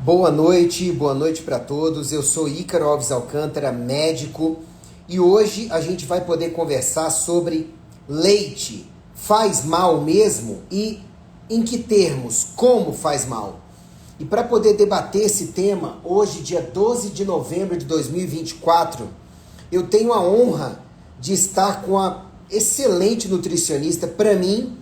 Boa noite para todos. Eu sou Ícaro Alves Alcântara, médico, e hoje a gente vai poder conversar sobre leite. Faz mal mesmo? E em que termos? Como faz mal? E para poder debater esse tema, hoje, dia 12 de novembro de 2024, eu tenho a honra de estar com a excelente nutricionista, para mim,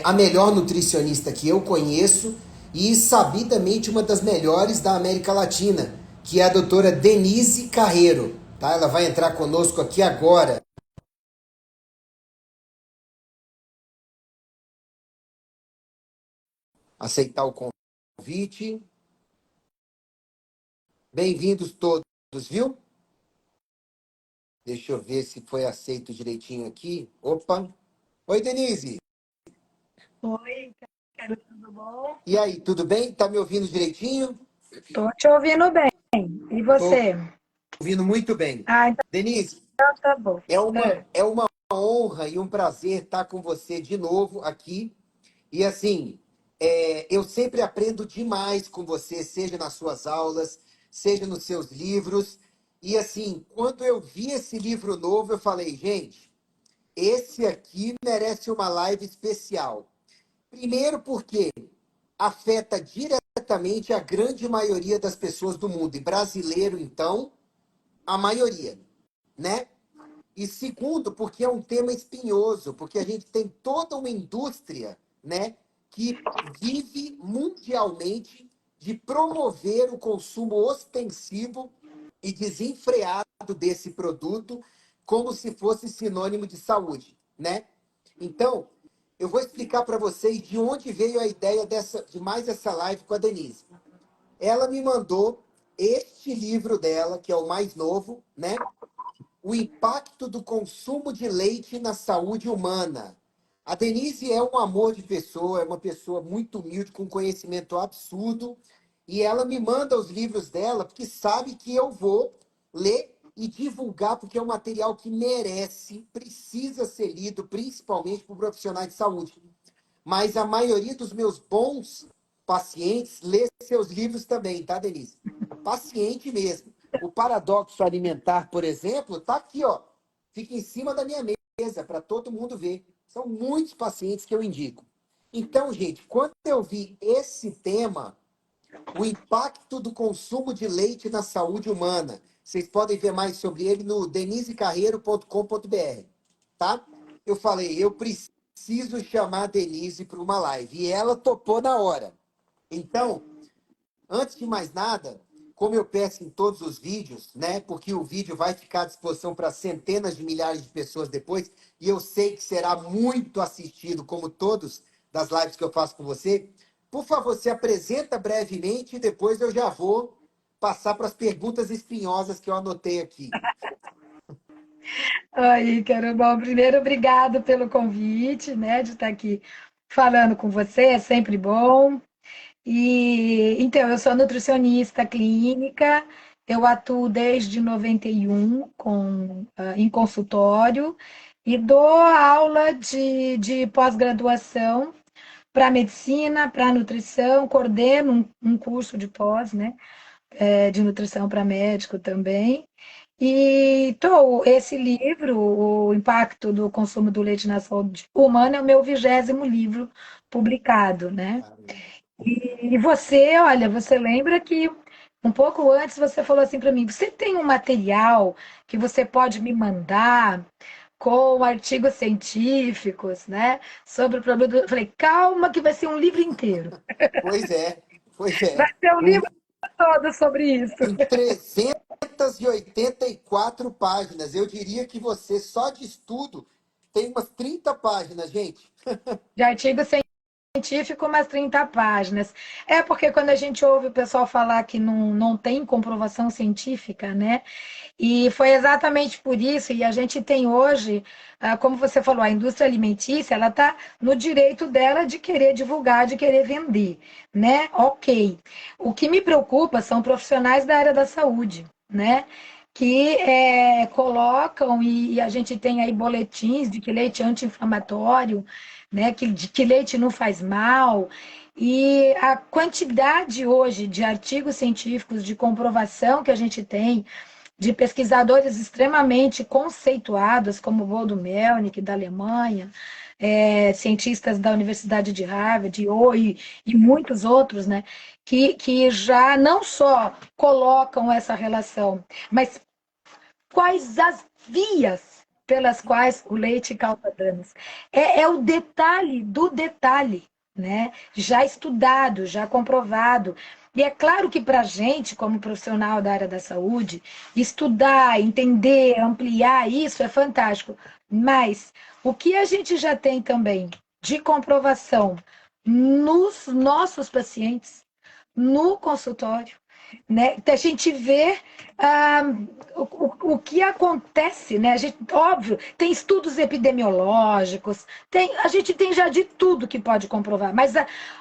a melhor nutricionista que eu conheço e sabidamente uma das melhores da América Latina, que é a doutora Denise Carreiro. Tá? Ela vai entrar conosco aqui agora. Aceitar o convite. Bem-vindos todos, viu? Deixa eu ver se foi aceito direitinho aqui. Opa! Oi, Denise! Oi, Carol, tudo bom? E aí, tudo bem? Tá me ouvindo direitinho? Tô te ouvindo bem. E Tô você? ouvindo muito bem. Ah, então Denise, tá bom. é uma honra e um prazer estar com você de novo aqui. E assim, eu sempre aprendo demais com você, seja nas suas aulas, seja nos seus livros. E assim, quando eu vi esse livro novo, eu falei, gente, esse aqui merece uma live especial. Primeiro porque afeta diretamente a grande maioria das pessoas do mundo, e brasileiro, então, a maioria, né? E segundo, porque é um tema espinhoso, porque a gente tem toda uma indústria, né, que vive mundialmente de promover o consumo ostensivo e desenfreado desse produto, como se fosse sinônimo de saúde, né? Então, eu vou explicar para vocês de onde veio a ideia de mais essa live com a Denise. Ela me mandou este livro dela, que é o mais novo, né? O impacto do consumo de leite na saúde humana. A Denise é um amor de pessoa, é uma pessoa muito humilde, com conhecimento absurdo, e ela me manda os livros dela porque sabe que eu vou ler e divulgar, porque é um material que merece, precisa ser lido, principalmente por profissionais de saúde. Mas a maioria dos meus bons pacientes lê seus livros também, tá, Denise? Paciente mesmo. O paradoxo alimentar, por exemplo, tá aqui, ó. Fica em cima da minha mesa para todo mundo ver. São muitos pacientes que eu indico. Então, gente, quando eu vi esse tema, o impacto do consumo de leite na saúde humana, vocês podem ver mais sobre ele no denisecarreiro.com.br, tá? Eu falei, eu preciso chamar a Denise para uma live. E ela topou na hora. Então, antes de mais nada, como eu peço em todos os vídeos, né? Porque o vídeo vai ficar à disposição para centenas de milhares de pessoas depois, e eu sei que será muito assistido, como todos das lives que eu faço com você. Por favor, se apresenta brevemente e depois eu já vou passar para as perguntas espinhosas que eu anotei aqui. Oi, Carol. Bom, primeiro, obrigado pelo convite, né, de estar aqui falando com você, é sempre bom. E então, eu sou nutricionista clínica, eu atuo desde 91 em consultório e dou aula de pós-graduação para medicina, para nutrição, coordeno um curso de pós, né? De nutrição para médico também. E esse livro, O Impacto do Consumo do Leite na Saúde Humana, é o meu 20º livro publicado, né? E você, olha, você lembra que um pouco antes você falou assim para mim, você tem um material que você pode me mandar com artigos científicos, né, sobre o problema. Eu falei, calma que vai ser um livro inteiro. Pois é, pois Vai é. ser um livro todo sobre isso. Em 384 páginas. Eu diria que você, só de estudo, tem umas 30 páginas, gente. De artigo científico, umas 30 páginas. É porque quando a gente ouve o pessoal falar que não tem comprovação científica, né? E foi exatamente por isso, e a gente tem hoje, como você falou, a indústria alimentícia, ela está no direito dela de querer divulgar, de querer vender, né? Ok. O que me preocupa são profissionais da área da saúde, né? Que colocam, e a gente tem aí boletins de que leite é anti-inflamatório, né? De que leite não faz mal. E a quantidade hoje de artigos científicos de comprovação que a gente tem, de pesquisadores extremamente conceituados, como Voldo Melnick, da Alemanha, cientistas da Universidade de Harvard e muitos outros, né, que já não só colocam essa relação, mas quais as vias pelas quais o leite causa danos. É o detalhe do detalhe, né? Já estudado, já comprovado. E é claro que para a gente, como profissional da área da saúde, estudar, entender, ampliar isso é fantástico. Mas o que a gente já tem também de comprovação nos nossos pacientes, no consultório, né? A gente vê ah, o que acontece, né? A gente, óbvio, tem estudos epidemiológicos, a gente tem já de tudo que pode comprovar, mas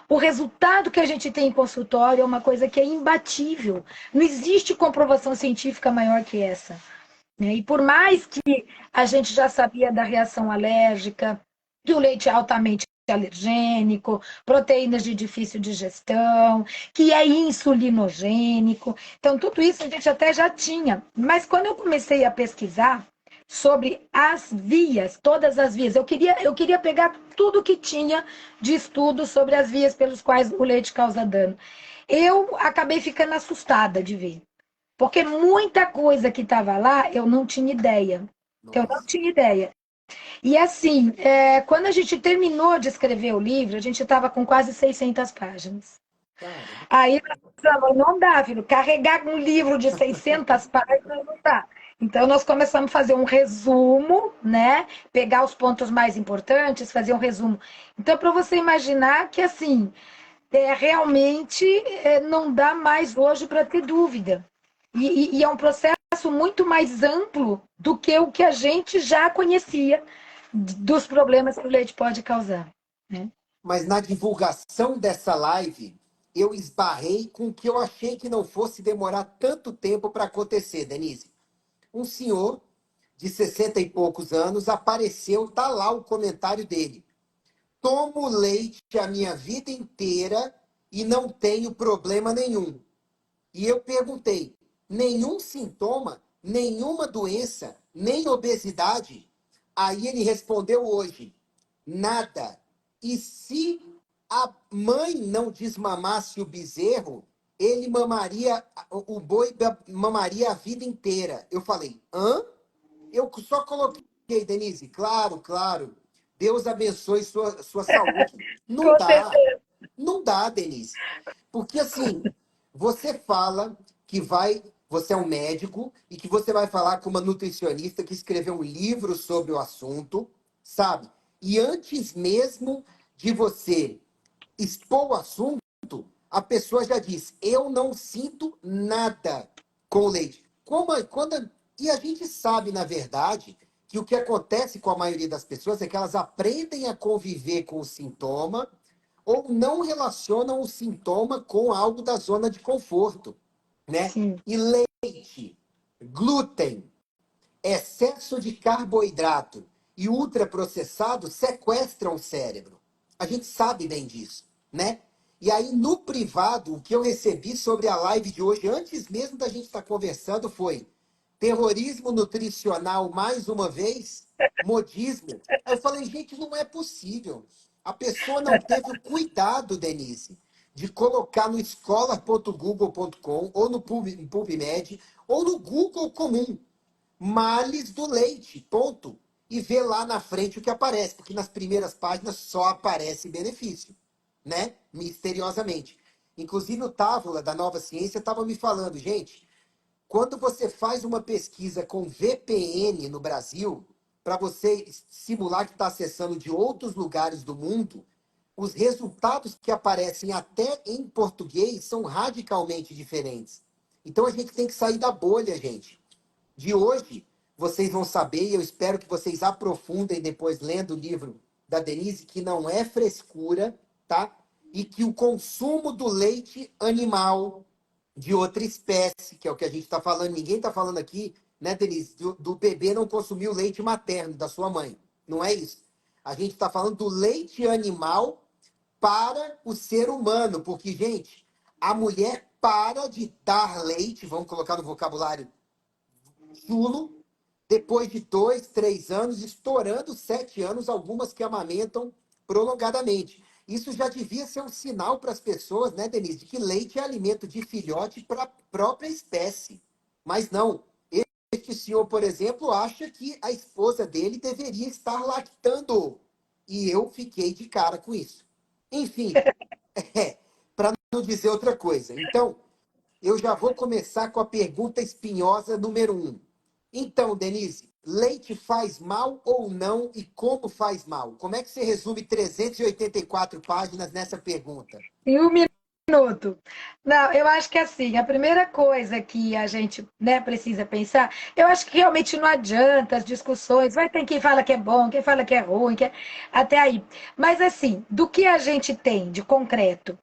o resultado que a gente tem em consultório é uma coisa que é imbatível. Não existe comprovação científica maior que essa, né? E por mais que a gente já sabia da reação alérgica, que o leite é altamente alergênico, proteínas de difícil digestão, que é insulinogênico. Então, tudo isso a gente até já tinha. Mas quando eu comecei a pesquisar sobre as vias, todas as vias, eu queria pegar tudo que tinha de estudo sobre as vias pelos quais o leite causa dano. Eu acabei ficando assustada de ver. Porque muita coisa que estava lá eu não tinha ideia. Eu não Nossa, tinha ideia. E assim, quando a gente terminou de escrever o livro, a gente estava com quase 600 páginas. caramba. Aí nós falamos, não dá, filho, carregar um livro de 600 páginas não dá. Então nós começamos a fazer um resumo, né? Pegar os pontos mais importantes, fazer um resumo. Então, para você imaginar que assim, realmente não dá mais hoje para ter dúvida. E é um processo muito mais amplo do que o que a gente já conhecia dos problemas que o leite pode causar, né? Mas na divulgação dessa live, eu esbarrei com o que eu achei que não fosse demorar tanto tempo para acontecer, Denise. Um senhor de 60 e poucos anos apareceu, tá lá o comentário dele. Tomo leite a minha vida inteira e não tenho problema nenhum. E eu perguntei: nenhum sintoma, nenhuma doença, nem obesidade? Aí ele respondeu hoje: nada. E se a mãe não desmamasse o bezerro, ele mamaria, o boi mamaria a vida inteira. Eu falei: hã? Eu só coloquei, Denise, claro, claro. Deus abençoe sua saúde. Não Com dá. certeza. Não dá, Denise. Porque assim, você fala que vai, você é um médico e que você vai falar com uma nutricionista que escreveu um livro sobre o assunto, sabe? E antes mesmo de você expor o assunto, a pessoa já diz: eu não sinto nada com o leite. E a gente sabe, na verdade, que o que acontece com a maioria das pessoas é que elas aprendem a conviver com o sintoma ou não relacionam o sintoma com algo da zona de conforto, né? Sim. E leite, glúten, excesso de carboidrato e ultraprocessado sequestram o cérebro. A gente sabe bem disso, né? E aí, no privado, o que eu recebi sobre a live de hoje, antes mesmo da gente estar conversando, foi terrorismo nutricional mais uma vez, modismo. Aí eu falei, gente, não é possível. A pessoa não teve o cuidado, Denise, de colocar no escola.google.com ou no PubMed ou no Google comum males do leite, ponto. E ver lá na frente o que aparece, porque nas primeiras páginas só aparece benefício, né? Misteriosamente. Inclusive o Távola, da Nova Ciência, estava me falando, gente, quando você faz uma pesquisa com VPN no Brasil, para você simular que está acessando de outros lugares do mundo, os resultados que aparecem até em português são radicalmente diferentes. Então a gente tem que sair da bolha, gente de hoje, vocês vão saber, e eu espero que vocês aprofundem depois lendo o livro da Denise, que não é frescura, tá? E que o consumo do leite animal de outra espécie, que é o que a gente está falando, ninguém está falando aqui, né, Denise, do bebê não consumir o leite materno da sua mãe. Não é isso. A gente está falando do leite animal para o ser humano, porque, gente, a mulher para de dar leite, vamos colocar no vocabulário chulo, depois de 2, 3 anos, estourando 7 anos, algumas que amamentam prolongadamente. Isso já devia ser um sinal para as pessoas, né, Denise, de que leite é alimento de filhote para a própria espécie. Mas não. Este senhor, por exemplo, acha que a esposa dele deveria estar lactando. E eu fiquei de cara com isso. Enfim, para não dizer outra coisa. Então, eu já vou começar com a pergunta espinhosa número 1. Então, Denise, leite faz mal ou não e como faz mal? Como é que você resume 384 páginas nessa pergunta? Em um minuto. Não, eu acho que assim, a primeira coisa que a gente, né, precisa pensar, eu acho que realmente não adianta as discussões, vai ter quem fala que é bom, quem fala que é ruim, até aí. Mas assim, do que a gente tem de concreto?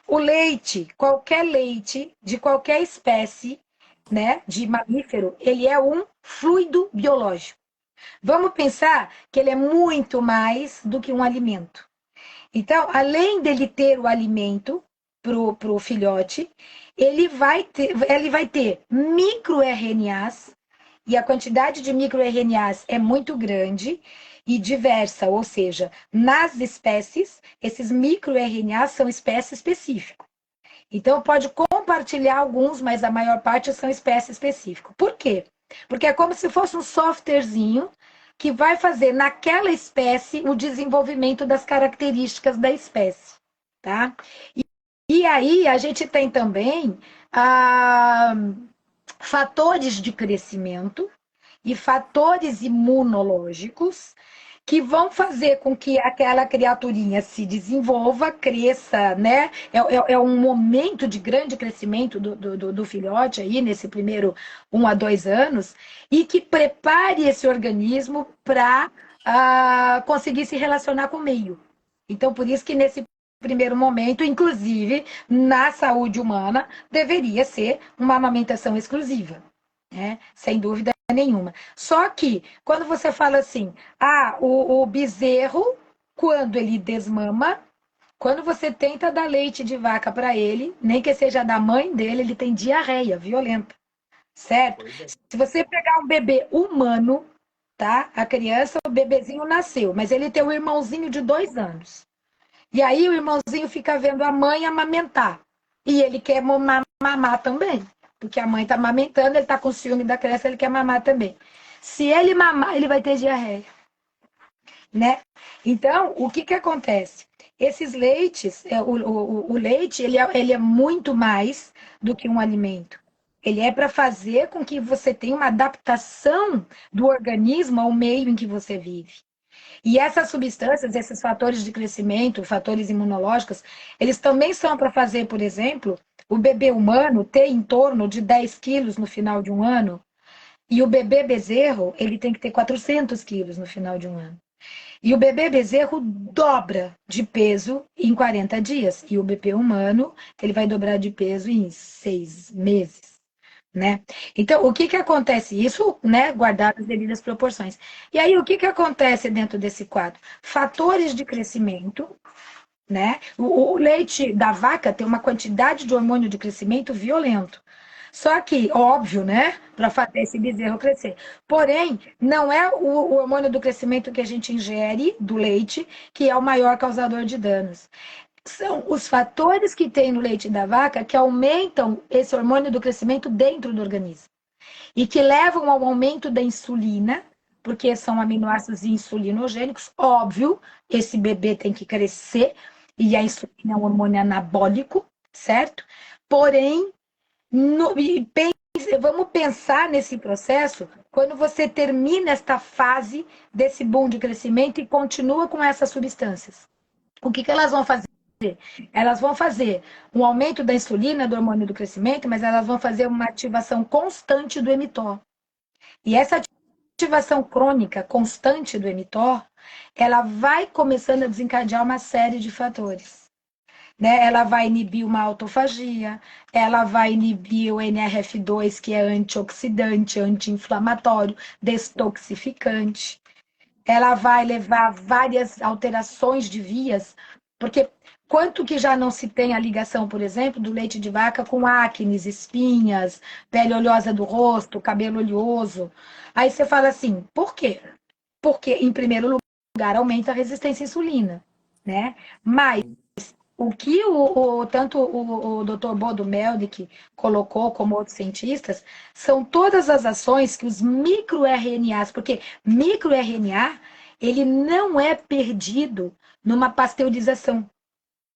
O leite, qualquer leite de qualquer espécie, né, de mamífero, ele é um fluido biológico. Vamos pensar que ele é muito mais do que um alimento. Então, além dele ter o alimento para o filhote, ele vai ter microRNAs, e a quantidade de microRNAs é muito grande e diversa, ou seja, nas espécies, esses microRNAs são espécie específica. Então, pode compartilhar alguns, mas a maior parte são espécie específica. Por quê? Porque é como se fosse um softwarezinho que vai fazer naquela espécie o desenvolvimento das características da espécie, tá? E aí a gente tem também ah, fatores de crescimento e fatores imunológicos que vão fazer com que aquela criaturinha se desenvolva, cresça, né? É um momento de grande crescimento do filhote aí, nesse primeiro 1 a 2 anos, e que prepare esse organismo para conseguir se relacionar com o meio. Então, por isso que nesse primeiro momento, inclusive na saúde humana, deveria ser uma amamentação exclusiva, né? Sem dúvida nenhuma. Só que, quando você fala assim, o bezerro, quando ele desmama, quando você tenta dar leite de vaca para ele, nem que seja da mãe dele, ele tem diarreia violenta, certo? Pois é. Se você pegar um bebê humano, tá? A criança, o bebezinho nasceu, mas ele tem um irmãozinho de 2 anos. E aí o irmãozinho fica vendo a mãe amamentar. E ele quer mamar também. Porque a mãe está amamentando, ele está com ciúme da criança, ele quer mamar também. Se ele mamar, ele vai ter diarreia, né? Então, o que acontece? Esses leites, o leite, ele é muito mais do que um alimento. Ele é para fazer com que você tenha uma adaptação do organismo ao meio em que você vive. E essas substâncias, esses fatores de crescimento, fatores imunológicos, eles também são para fazer, por exemplo, o bebê humano ter em torno de 10 quilos no final de um ano, e o bebê bezerro, ele tem que ter 400 quilos no final de um ano. E o bebê bezerro dobra de peso em 40 dias, e o bebê humano, ele vai dobrar de peso em 6 meses. Né? Então, o que acontece? Isso, né, guardado as devidas proporções. E aí, o que acontece dentro desse quadro? Fatores de crescimento, né? O leite da vaca tem uma quantidade de hormônio de crescimento violento. Só que, óbvio, né, para fazer esse bezerro crescer. Porém, não é o hormônio do crescimento que a gente ingere do leite que é o maior causador de danos. São os fatores que tem no leite da vaca que aumentam esse hormônio do crescimento dentro do organismo e que levam ao aumento da insulina, porque são aminoácidos insulinogênicos. Óbvio, esse bebê tem que crescer e a insulina é um hormônio anabólico, certo? Porém, vamos pensar nesse processo quando você termina esta fase desse boom de crescimento e continua com essas substâncias. O que elas vão fazer? Elas vão fazer um aumento da insulina, do hormônio do crescimento, mas elas vão fazer uma ativação constante do mTOR. E essa ativação crônica constante do mTOR, ela vai começando a desencadear uma série de fatores. Né? Ela vai inibir uma autofagia, ela vai inibir o NRF2, que é antioxidante, anti-inflamatório, destoxificante. Ela vai levar várias alterações de vias, porque Quanto que já não se tem a ligação, por exemplo, do leite de vaca com acnes, espinhas, pele oleosa do rosto, cabelo oleoso. Aí você fala assim, por quê? Porque, em primeiro lugar, aumenta a resistência à insulina, né? Mas o que tanto o Dr. Bodo Melnick colocou, como outros cientistas, são todas as ações que os microRNAs, porque microRNA, ele não é perdido numa pasteurização,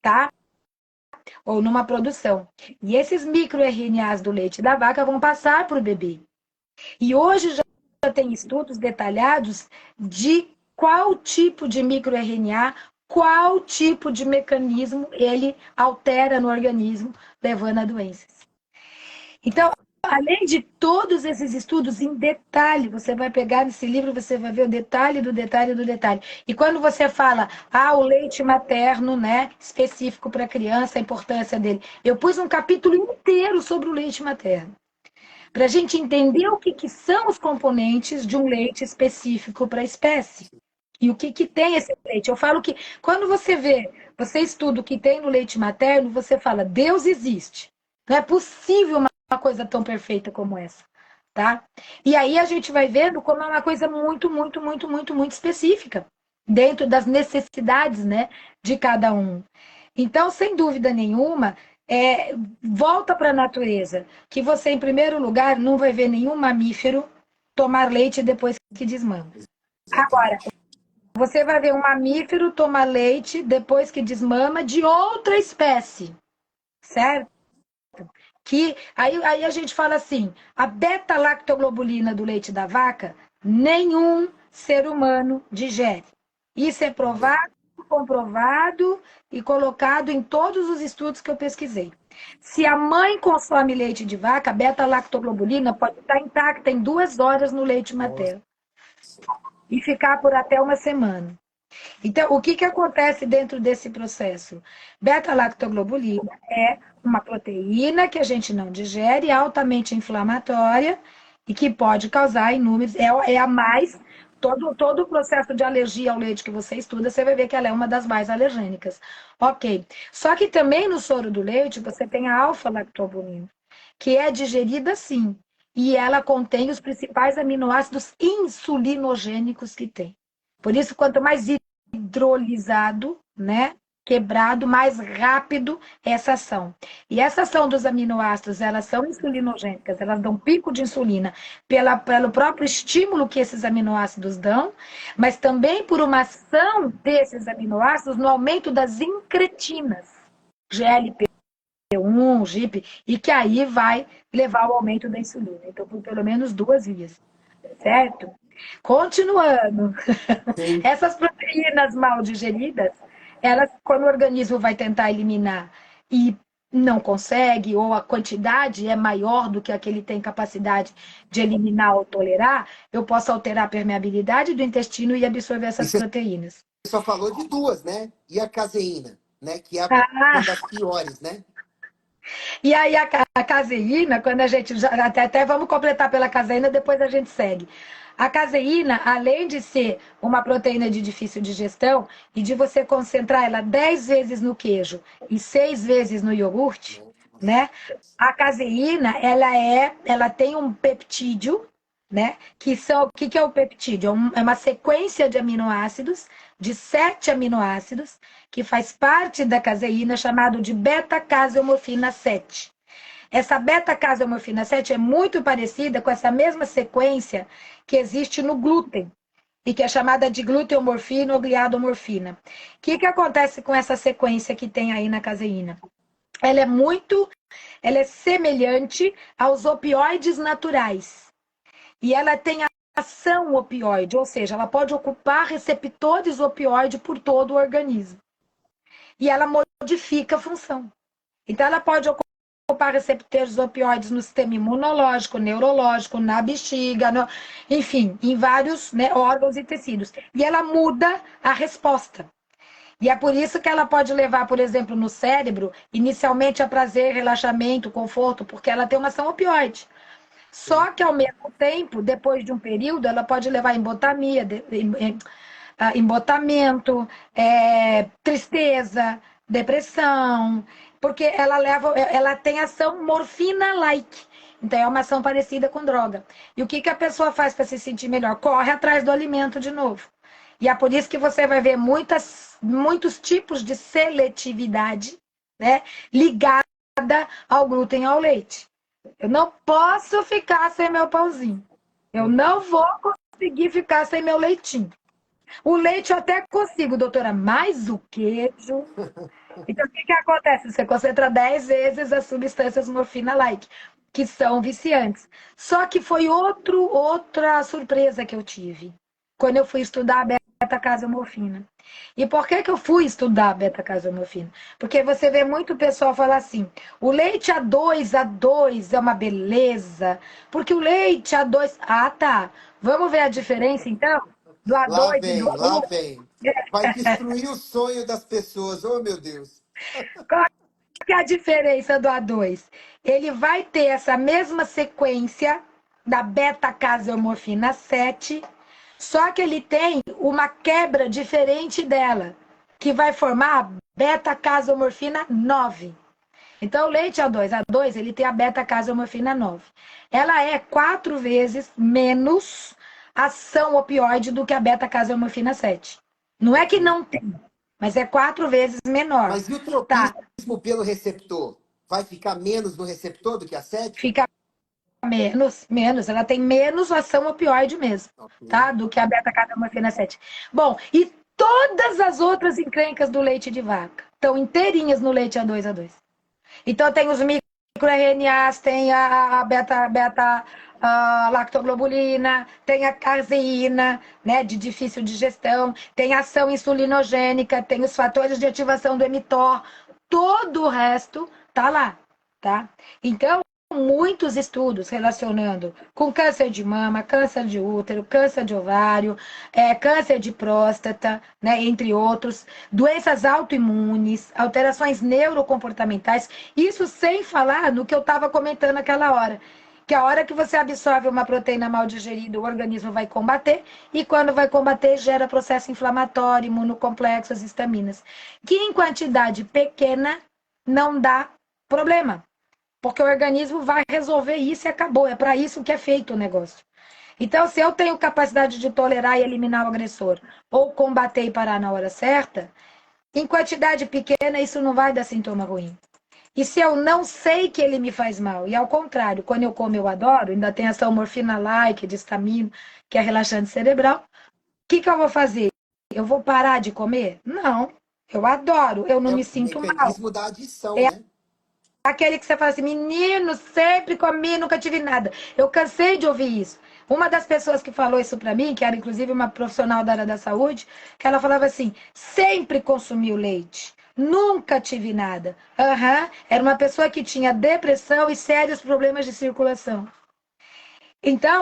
tá? Ou numa produção. E esses microRNAs do leite da vaca vão passar para o bebê. E hoje já tem estudos detalhados de qual tipo de microRNA, qual tipo de mecanismo ele altera no organismo, levando a doenças. Então, além de todos esses estudos em detalhe, você vai pegar nesse livro, você vai ver o detalhe do detalhe do detalhe. E quando você fala, o leite materno, né, específico para a criança, a importância dele, eu pus um capítulo inteiro sobre o leite materno para a gente entender o que são os componentes de um leite específico para a espécie. E o que tem esse leite. Eu falo que quando você estuda o que tem no leite materno, você fala, Deus existe. Não é possível uma coisa tão perfeita como essa. Tá? E aí a gente vai vendo como é uma coisa muito, muito, muito, muito, muito específica, dentro das necessidades, né, de cada um. Então, sem dúvida nenhuma, volta para a natureza, que você, em primeiro lugar, não vai ver nenhum mamífero tomar leite depois que desmama. Agora, Exatamente. você vai ver um mamífero tomar leite depois que desmama de outra espécie, certo? Que aí a gente fala assim, a beta-lactoglobulina do leite da vaca, nenhum ser humano digere. Isso é provado, comprovado e colocado em todos os estudos que eu pesquisei. Se a mãe consome leite de vaca, a beta-lactoglobulina pode estar intacta em 2 horas no leite Nossa. materno e ficar por até uma semana. Então, o que acontece dentro desse processo? Beta-lactoglobulina é uma proteína que a gente não digere, altamente inflamatória e que pode causar inúmeros. É a mais. Todo o processo de alergia ao leite que você estuda, você vai ver que ela é uma das mais alergênicas. Ok. Só que também no soro do leite você tem a alfa-lactoalbumina, que é digerida sim. E ela contém os principais aminoácidos insulinogênicos que tem. Por isso, quanto mais hidrolisado, né? Quebrado mais rápido essa ação. E essa ação dos aminoácidos, elas são insulinogênicas, elas dão pico de insulina pelo próprio estímulo que esses aminoácidos dão, mas também por uma ação desses aminoácidos no aumento das incretinas, GLP-1, GIP, e que aí vai levar ao aumento da insulina. Então, por pelo menos 2 vias, certo? Continuando, Sim. essas proteínas mal digeridas, elas, quando o organismo vai tentar eliminar e não consegue, ou a quantidade é maior do que a que ele tem capacidade de eliminar ou tolerar, eu posso alterar a permeabilidade do intestino e absorver E essas você proteínas. só falou de duas, né? E a caseína, né? Que é uma Ah, das piores, né? e aí a caseína, quando a gente até vamos completar pela caseína, depois a gente segue. A caseína, além de ser uma proteína de difícil digestão e de você concentrar ela 10 vezes no queijo e 6 vezes no iogurte, Nossa. né? A caseína, ela tem um peptídeo, né? O que é o peptídeo? É uma sequência de aminoácidos, de 7 aminoácidos, que faz parte da caseína, chamado de beta-caseomorfina 7. Essa beta-caseomorfina 7 é muito parecida com essa mesma sequência que existe no glúten, e que é chamada de gluteomorfina ou gliadomorfina. O que acontece com essa sequência que tem aí na caseína? Ela é semelhante aos opioides naturais. E ela tem a ação opioide, ou seja, ela pode ocupar receptores opioide por todo o organismo. E ela modifica a função. Então, ela pode ocupar receptores opioides no sistema imunológico, neurológico, na bexiga, enfim, em vários, né, órgãos e tecidos. E ela muda a resposta. E é por isso que ela pode levar, por exemplo, no cérebro, inicialmente a prazer, relaxamento, conforto, porque ela tem uma ação opioide. Sim. Só que, ao mesmo tempo, depois de um período, ela pode levar a embotamia, embotamento, tristeza, depressão, porque ela tem ação morfina-like. Então é uma ação parecida com droga. E o que que a pessoa faz para se sentir melhor? Corre atrás do alimento de novo. E é por isso que você vai ver muitos tipos de seletividade, né, ligada ao glúten e ao leite. Eu não posso ficar sem meu pãozinho. Eu não vou conseguir ficar sem meu leitinho. O leite eu até consigo, doutora, mas o queijo. Então, o que que acontece? Você concentra 10 vezes as substâncias morfina-like, que são viciantes. Só que foi outra surpresa que eu tive quando eu fui estudar a beta-casomorfina. E por que que eu fui estudar a beta-casomorfina? Porque você vê muito pessoal falar assim, o leite A2 é uma beleza, porque o leite A2... Ah, tá. Vamos ver a diferença, então, do Lá A2 e do vem, lá A1? vem. Vai destruir o sonho das pessoas. Oh, meu Deus. Que é a diferença do A2? Ele vai ter essa mesma sequência da beta-casomorfina 7, só que ele tem uma quebra diferente dela, que vai formar a beta-casomorfina 9. Então, o leite A2 ele tem a beta-casomorfina 9. Ela é 4 vezes menos ação opioide do que a beta-casomorfina 7. Não é que Ok. não tem, mas é 4 vezes menor. Mas e o Tá, tropismo pelo receptor? Vai ficar menos no receptor do que a 7? fica menos, ela tem menos ação opioide mesmo, Ok. tá? Do que a beta-carotenoide 7. Bom, e todas as outras encrencas do leite de vaca estão inteirinhas no leite A2. Então tem os microRNAs, tem a lactoglobulina, tem a caseína, né, de difícil digestão, tem a ação insulinogênica, tem os fatores de ativação do mTOR, todo o resto tá lá, tá? Então, muitos estudos relacionando com câncer de mama, câncer de útero, câncer de ovário, câncer de próstata, né, entre outros, doenças autoimunes, alterações neurocomportamentais, isso sem falar no que eu estava comentando naquela hora, que a hora que você absorve uma proteína mal digerida, o organismo vai combater, e quando vai combater, gera processo inflamatório, imunocomplexo, as histaminas, que em quantidade pequena não dá problema. Porque o organismo vai resolver isso e acabou. É para isso que é feito o negócio. Então, se eu tenho capacidade de tolerar e eliminar o agressor, ou combater e parar na hora certa, em quantidade pequena, isso não vai dar sintoma ruim. E se eu não sei que ele me faz mal, e ao contrário, quando eu como eu adoro, ainda tem essa morfina-like, de histamina, que é relaxante cerebral, o que, que eu vou fazer? Eu vou parar de comer? Não. Eu adoro, eu não É me o sinto mal. mecanismo da adição, né? Aquele que você fala assim, menino, sempre comi, nunca tive nada. Eu cansei de ouvir isso. Uma das pessoas que falou isso para mim, que era inclusive uma profissional da área da saúde, que ela falava assim, sempre consumi o leite, nunca tive nada. Aham, era uma pessoa que tinha depressão e sérios problemas de circulação. Então,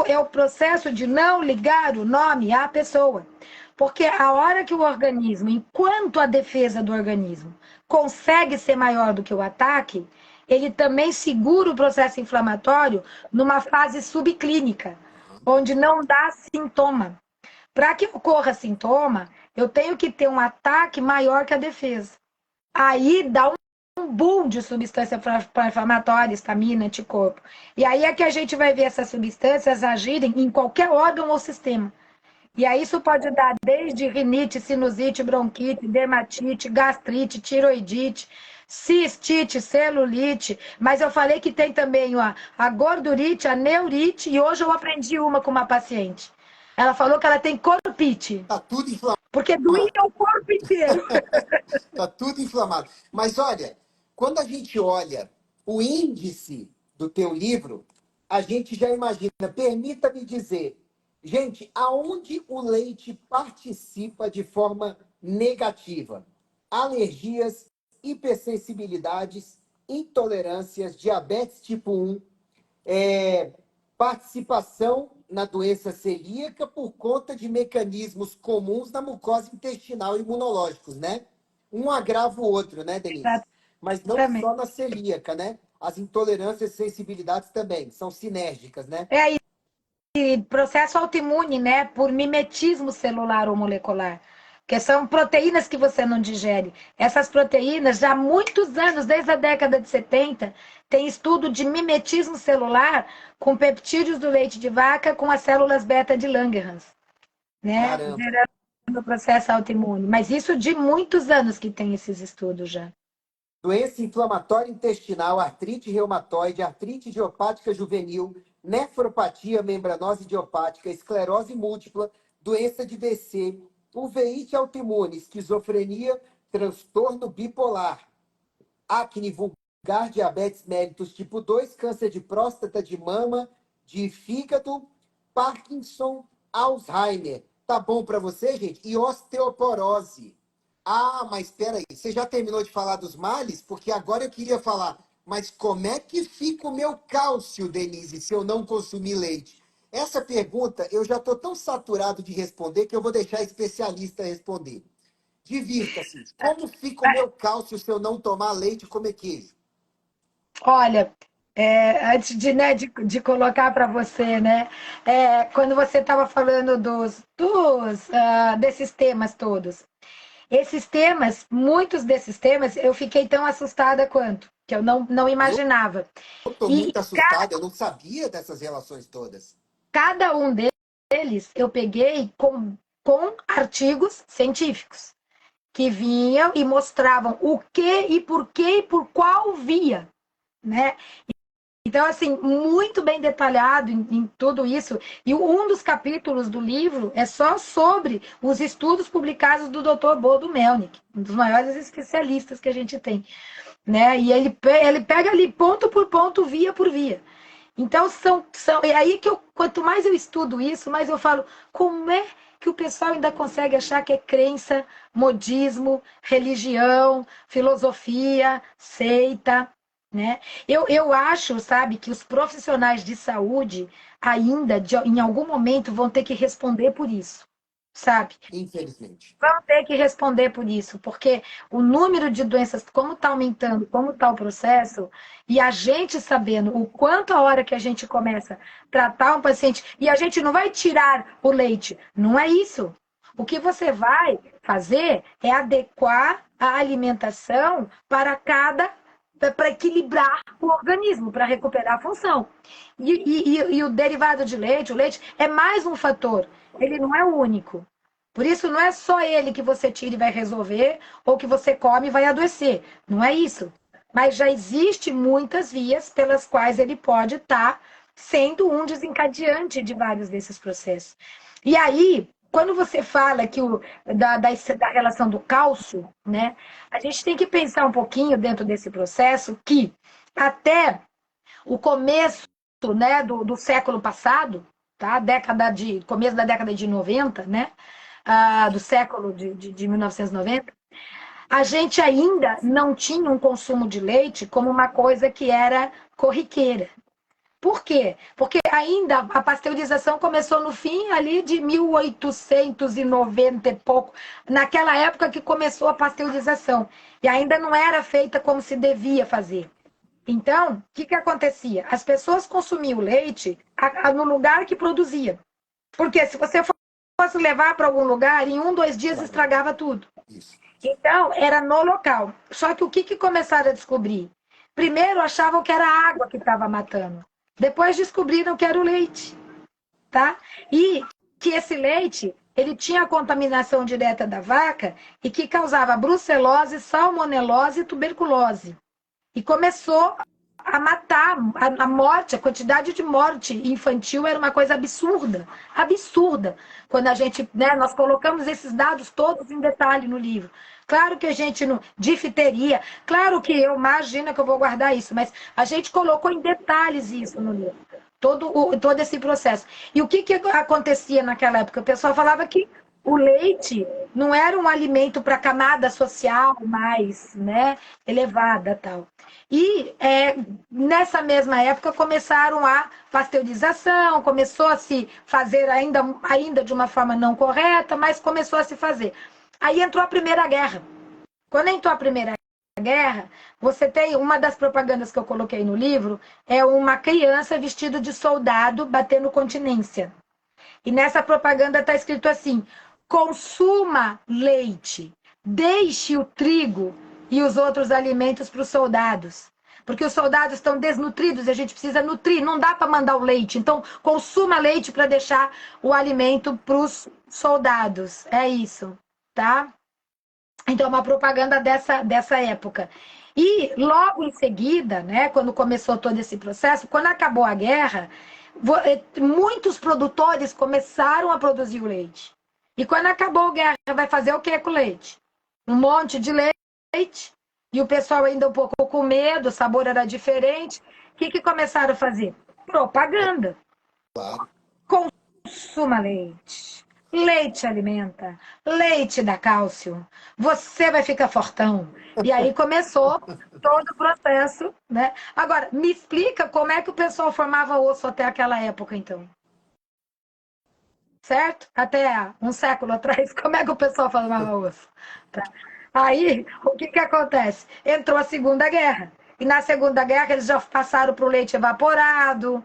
é o processo de não ligar o nome à pessoa. Porque a hora que o organismo, enquanto a defesa do organismo consegue ser maior do que o ataque, ele também segura o processo inflamatório numa fase subclínica, onde não dá sintoma. Para que ocorra sintoma, eu tenho que ter um ataque maior que a defesa. Aí dá um boom de substância inflamatória, histamina, anticorpo. E aí é que a gente vai ver essas substâncias agirem em qualquer órgão ou sistema. E aí isso pode dar desde rinite, sinusite, bronquite, dermatite, gastrite, tiroidite, cistite, celulite. Mas eu falei que tem também a gordurite, a neurite, e hoje eu aprendi uma com uma paciente. Ela falou que ela tem corpite, Tá tudo porque doía inflamado. o corpo inteiro. Tá tudo inflamado. Mas olha, quando a gente olha o índice do teu livro, a gente já imagina. Permita-me dizer, gente, aonde o leite participa de forma negativa? Alergias, hipersensibilidades, intolerâncias, diabetes tipo 1, é, participação na doença celíaca por conta de mecanismos comuns na mucosa intestinal e imunológicos, né? Um agrava o outro, né, Denise? Mas não só Exatamente. na celíaca, né? As intolerâncias e sensibilidades também são sinérgicas, né? É aí, processo autoimune, né? Por mimetismo celular ou molecular. porque são proteínas que você não digere. Essas proteínas, já há muitos anos, desde a década de 70, tem estudo de mimetismo celular com peptídeos do leite de vaca com as células beta de Langerhans, né? Caramba. Gerando o processo autoimune. Mas isso de muitos anos que tem esses estudos já. Doença inflamatória intestinal, artrite reumatoide, artrite idiopática juvenil, nefropatia membranose idiopática, esclerose múltipla, doença de BC, uveíte autoimune, esquizofrenia, transtorno bipolar, acne vulgar, diabetes mellitus tipo 2, câncer de próstata, de mama, de fígado, Parkinson, Alzheimer. Tá bom para você, gente? E osteoporose. Ah, mas espera aí, você já terminou de falar dos males? Porque agora eu queria falar, mas como é que fica o meu cálcio, Denise, se eu não consumir leite? Essa pergunta eu já estou tão saturado de responder que eu vou deixar a especialista responder. Divirta-se. Como fica o meu cálcio se eu não tomar leite e comer queijo? Olha, antes de, né, de colocar para você, né, quando você estava falando desses temas todos, esses temas, muitos desses temas, eu fiquei tão assustada quanto, que eu não Eu imaginava. estou E muito assustado, eu não sabia dessas relações todas. cada um deles eu peguei com artigos científicos que vinham e mostravam o que e por que e por qual via, né? Então, assim, muito bem detalhado em tudo isso. E um dos capítulos do livro é só sobre os estudos publicados do Dr. Bodo Melnick, um dos maiores especialistas que a gente tem, né? E ele pega ali ponto por ponto, via por via. Então, é aí que quanto mais eu estudo isso, mais eu falo, como é que o pessoal ainda consegue achar que é crença, modismo, religião, filosofia, seita, né? Eu acho, sabe, que os profissionais de saúde ainda, em algum momento, vão ter que responder por isso, sabe? Infelizmente. Vão ter que responder por isso, porque o número de doenças, como está aumentando, como está o processo, e a gente sabendo o quanto a hora que a gente começa a tratar um paciente, e a gente não vai tirar o leite, não é isso. O que você vai fazer é adequar a alimentação para equilibrar o organismo, para recuperar a função. E o derivado de leite, o leite, é mais um fator, ele não é o único. Por isso, não é só ele que você tira e vai resolver, ou que você come e vai adoecer. Não é isso. Mas já existe muitas vias pelas quais ele pode estar sendo um desencadeante de vários desses processos. E aí, quando você fala que da relação do cálcio, né, a gente tem que pensar um pouquinho dentro desse processo que até o começo, né, do século passado, tá? Começo da década de 90, né? Do século de 1990, a gente ainda não tinha um consumo de leite como uma coisa que era corriqueira. Por quê? Porque ainda a pasteurização começou no fim ali de 1890 e pouco, naquela época que começou a pasteurização. E ainda não era feita como se devia fazer. Então, o que acontecia? As pessoas consumiam leite no lugar que produzia. Porque se você fosse levar para algum lugar, em 2 dias Estragava. estragava tudo. Isso. Então, era no local. Só que o que começaram a descobrir? Primeiro achavam que era a água que estava matando. Depois descobriram que era o leite, tá? E que esse leite, ele tinha a contaminação direta da vaca e que causava brucelose, salmonelose e tuberculose. E começou a matar, a morte, a quantidade de morte infantil era uma coisa absurda, absurda. Quando a gente, né, nós colocamos esses dados todos em detalhe no livro. Claro que a gente não, difteria, claro que eu imagino que eu vou guardar isso, mas a gente colocou em detalhes isso no livro. Todo esse processo. E o que acontecia naquela época? O pessoal falava que o leite não era um alimento para camada social mais, né, elevada tal. E nessa mesma época começaram a pasteurização, começou a se fazer ainda de uma forma não correta, mas começou a se fazer. Aí entrou a Primeira Guerra. Quando entrou a Primeira Guerra, você tem uma das propagandas que eu coloquei no livro, é uma criança vestida de soldado batendo continência. E nessa propaganda está escrito assim: Consuma leite. Deixe o trigo e os outros alimentos para os soldados. Porque os soldados estão desnutridos e a gente precisa nutrir. Não dá para mandar o leite. Então, consuma leite para deixar o alimento para os soldados. É isso, tá? Então, uma propaganda dessa época. E logo em seguida, né, quando começou todo esse processo, quando acabou a guerra, muitos produtores começaram a produzir o leite. E quando acabou a guerra, vai fazer o que com o leite? Um monte de leite, e o pessoal ainda um pouco com medo, o sabor era diferente. O que começaram a fazer? Propaganda. Claro. Consuma leite. Leite alimenta. Leite dá cálcio. Você vai ficar fortão. E aí começou todo o processo, né? Agora, me explica como é que o pessoal formava osso até aquela época, então. Certo? Até um século atrás, como é que o pessoal formava osso? Tá? Aí, o que acontece? Entrou a Segunda Guerra. E na Segunda Guerra eles já passaram para o leite evaporado,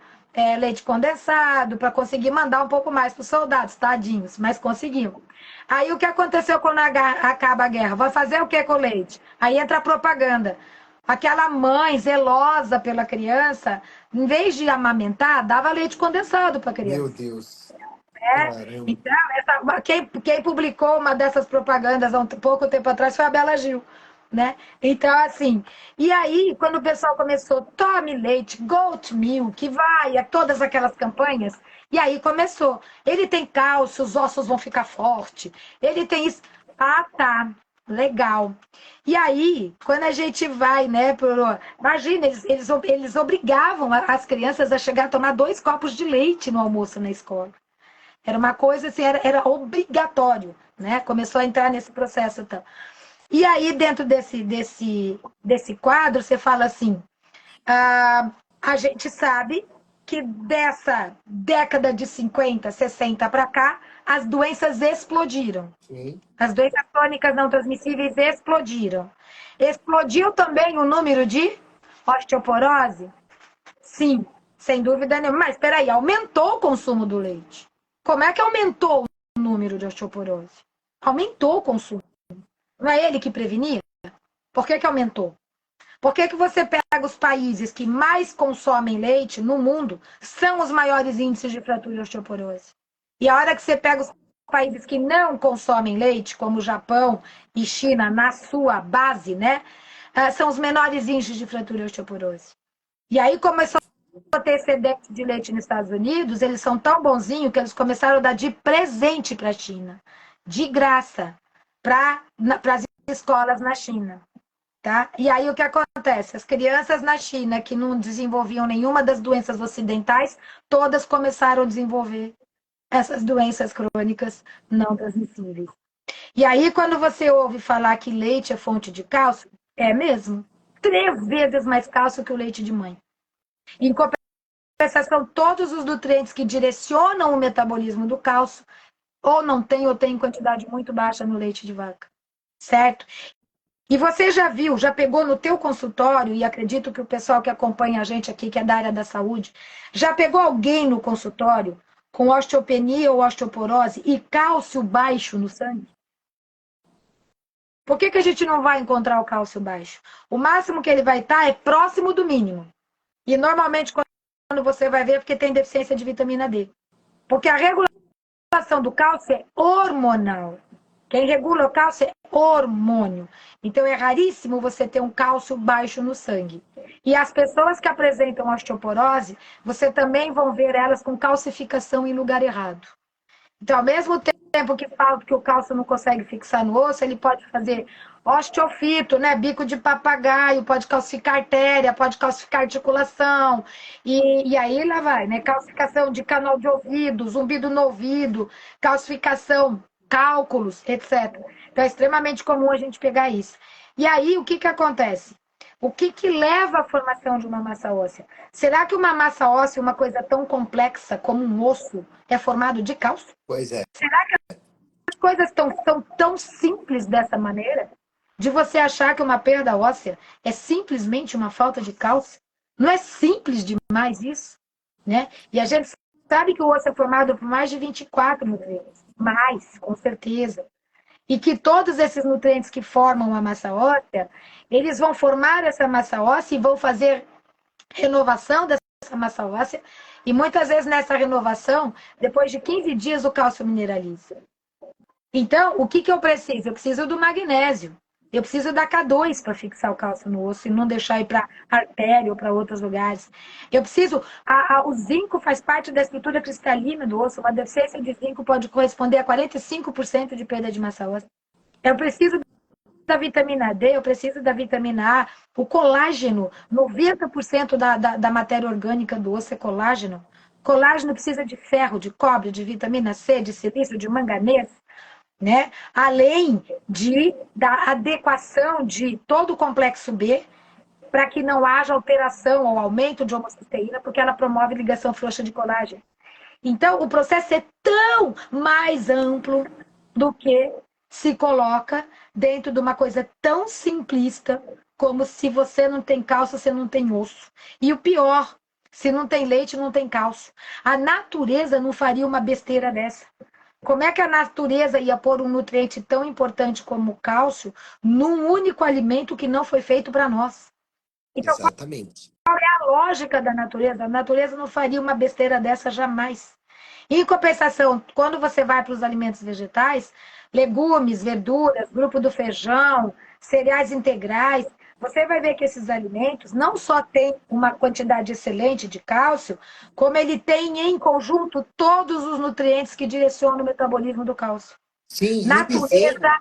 leite condensado, para conseguir mandar um pouco mais para os soldados, tadinhos, mas conseguiu. Aí o que aconteceu quando acaba a guerra? Vai fazer o que com o leite? Aí entra a propaganda. Aquela mãe zelosa pela criança, em vez de amamentar, dava leite condensado para a Meu criança. Deus. É, Caramba. então, quem publicou uma dessas propagandas há um pouco tempo atrás foi a Bela Gil, né? Então, assim, e aí, quando o pessoal começou, tome leite, goat milk, vai, todas aquelas campanhas, e aí começou. Ele tem cálcio, os ossos vão ficar fortes, ele tem isso. Ah, tá, legal. E aí, quando a gente vai, né, imagina, eles obrigavam as crianças a chegar a tomar 2 copos de leite no almoço na escola. Era uma coisa assim, era obrigatório, né? Começou a entrar nesse processo. Então. E aí, dentro desse quadro, você fala assim: a gente sabe que dessa década de 50, 60 para cá, as doenças explodiram. Sim. As doenças crônicas não transmissíveis explodiram. Explodiu também o número de osteoporose? Sim, sem dúvida nenhuma. Mas espera aí, aumentou o consumo do leite. Como é que aumentou o número de osteoporose? Aumentou o consumo. Não é ele que prevenia? Por que aumentou? Por que você pega os países que mais consomem leite no mundo, são os maiores índices de fratura e osteoporose? E a hora que você pega os países que não consomem leite, como Japão e China, na sua base, né, são os menores índices de fratura e osteoporose. E aí começou a ter excedente de leite nos Estados Unidos, eles são tão bonzinhos que eles começaram a dar de presente para a China, de graça, para as escolas na China. Tá? E aí o que acontece? As crianças na China que não desenvolviam nenhuma das doenças ocidentais, todas começaram a desenvolver essas doenças crônicas não transmissíveis. E aí, quando você ouve falar que leite é fonte de cálcio, é mesmo. 3 vezes mais cálcio que o leite de mãe. Em compensação, todos os nutrientes que direcionam o metabolismo do cálcio, ou não tem, ou tem em quantidade muito baixa no leite de vaca. Certo? E você já viu, já pegou no teu consultório, e acredito que o pessoal que acompanha a gente aqui, que é da área da saúde, já pegou alguém no consultório com osteopenia ou osteoporose e cálcio baixo no sangue? Por que a gente não vai encontrar o cálcio baixo? O máximo que ele vai estar é próximo do mínimo. E normalmente quando você vai ver é porque tem deficiência de vitamina D. Porque a regulação do cálcio é hormonal. Quem regula o cálcio é hormônio. Então é raríssimo você ter um cálcio baixo no sangue. E as pessoas que apresentam osteoporose, você também vão ver elas com calcificação em lugar errado. Então, ao mesmo tempo que fala que o cálcio não consegue fixar no osso, ele pode fazer osteofito, né? Bico de papagaio, pode calcificar artéria, pode calcificar articulação. E aí lá vai, né? Calcificação de canal de ouvido, zumbido no ouvido, calcificação, cálculos, etc. Então é extremamente comum a gente pegar isso. E aí, o que acontece? O que leva à formação de uma massa óssea? Será que uma massa óssea, uma coisa tão complexa como um osso, é formado de cálcio? Pois é. Será que as coisas são tão simples dessa maneira? De você achar que uma perda óssea é simplesmente uma falta de cálcio? Não é simples demais isso? Né? E a gente sabe que o osso é formado por mais de 24 nutrientes. Mais, com certeza. E que todos esses nutrientes que formam a massa óssea, eles vão formar essa massa óssea e vão fazer renovação dessa massa óssea. E muitas vezes nessa renovação, depois de 15 dias, o cálcio mineraliza. Então, o que, que eu preciso? Eu preciso do magnésio. Eu preciso da K2 para fixar o cálcio no osso e não deixar ir para artéria ou para outros lugares. Eu preciso. O zinco faz parte da estrutura cristalina do osso. Uma deficiência de zinco pode corresponder a 45% de perda de massa óssea. Eu preciso da vitamina D, eu preciso da vitamina A. O colágeno, 90% da matéria orgânica do osso é colágeno. Colágeno precisa de ferro, de cobre, de vitamina C, de silício, de manganês, né? Além da adequação de todo o complexo B, para que não haja alteração ou aumento de homocisteína, porque ela promove ligação frouxa de colágeno. Então, o processo é tão mais amplo do que se coloca dentro de uma coisa tão simplista como se você não tem cálcio, você não tem osso. E o pior, se não tem leite, não tem cálcio. A natureza não faria uma besteira dessa. Como é que a natureza ia pôr um nutriente tão importante como o cálcio num único alimento que não foi feito para nós? Então, Exatamente. a lógica da natureza? A natureza não faria uma besteira dessa jamais. Em compensação, quando você vai para os alimentos vegetais, legumes, verduras, grupo do feijão, cereais integrais, você vai ver que esses alimentos não só têm uma quantidade excelente de cálcio, como ele tem em conjunto todos os nutrientes que direcionam o metabolismo do cálcio. Sim, Natureza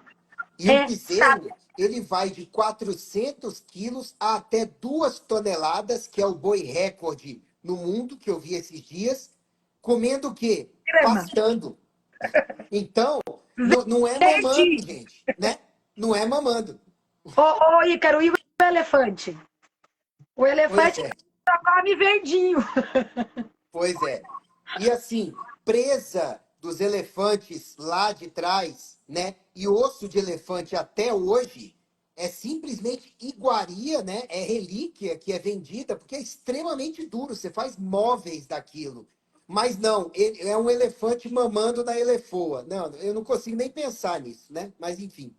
e o é sábia. bezerro, ele vai de 400 quilos a até 2 toneladas, que é o boi recorde no mundo, que eu vi esses dias, comendo o quê? Grama. Pastando. Então, não é mamando, Verde. gente, né? Não é mamando. Ô, Ícaro, e o elefante? O Pois elefante é. só come verdinho. Pois é. E assim, presa dos elefantes lá de trás, né? E osso de elefante até hoje é simplesmente iguaria, né? É relíquia que é vendida porque é extremamente duro. Você faz móveis daquilo. Mas não, ele é um elefante mamando na elefoa. Não, eu não consigo nem pensar nisso, né? Mas enfim.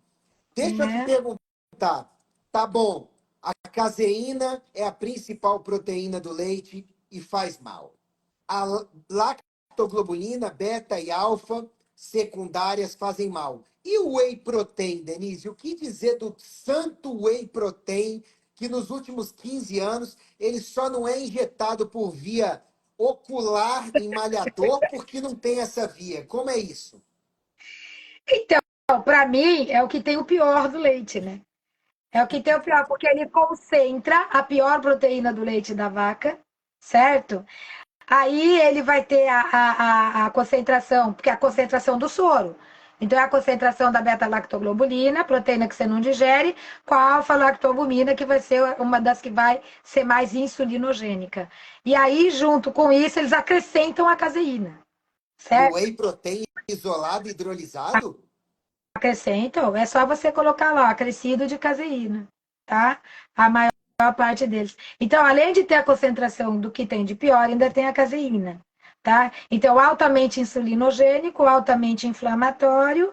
Deixa eu te Né? perguntar. Tá bom, a caseína é a principal proteína do leite e faz mal. A lactoglobulina, beta e alfa secundárias fazem mal. E o whey protein, Denise? O que dizer do santo whey protein que nos últimos 15 anos ele só não é injetado por via ocular em malhador porque não tem essa via? Como é isso? Então, para mim, é o que tem o pior do leite, né? É o que tem o pior, porque ele concentra a pior proteína do leite da vaca, certo? Aí ele vai ter a concentração, porque é a concentração do soro. Então, é a concentração da beta-lactoglobulina, proteína que você não digere, com a alfa-lactobumina, que vai ser uma das que vai ser mais insulinogênica. E aí, junto com isso, eles acrescentam a caseína, No certo? whey protein isolado hidrolisado? Acrescentam, é só você colocar lá, acrescido de caseína, tá? A maior parte deles. Então, além de ter a concentração do que tem de pior, ainda tem a caseína, tá? Então, altamente insulinogênico, altamente inflamatório,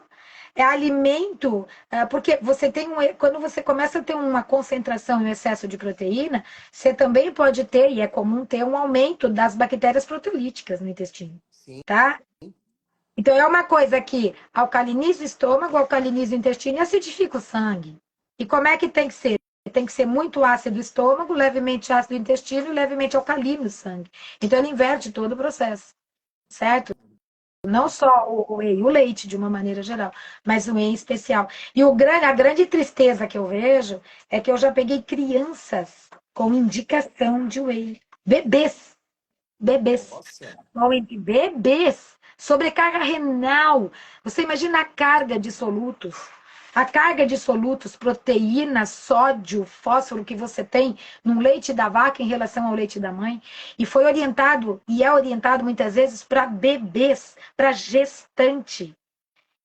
é alimento, porque você tem quando você começa a ter uma concentração e um excesso de proteína, você também pode ter, e é comum ter, um aumento das bactérias proteolíticas no intestino, Sim. tá? Então, é uma coisa que alcaliniza o estômago, alcaliniza o intestino e acidifica o sangue. E como é que tem que ser? Tem que ser muito ácido o estômago, levemente ácido o intestino e levemente alcalino o sangue. Então, ele inverte todo o processo, certo? Não só o whey, o leite de uma maneira geral, mas o whey em especial. E a grande tristeza que eu vejo é que eu já peguei crianças com indicação de whey. Bebês. Bebês. Nossa. Bebês. Sobrecarga renal. Você imagina a carga de solutos. A carga de solutos, proteína, sódio, fósforo que você tem no leite da vaca em relação ao leite da mãe. E foi orientado, e é orientado muitas vezes para bebês, para gestante.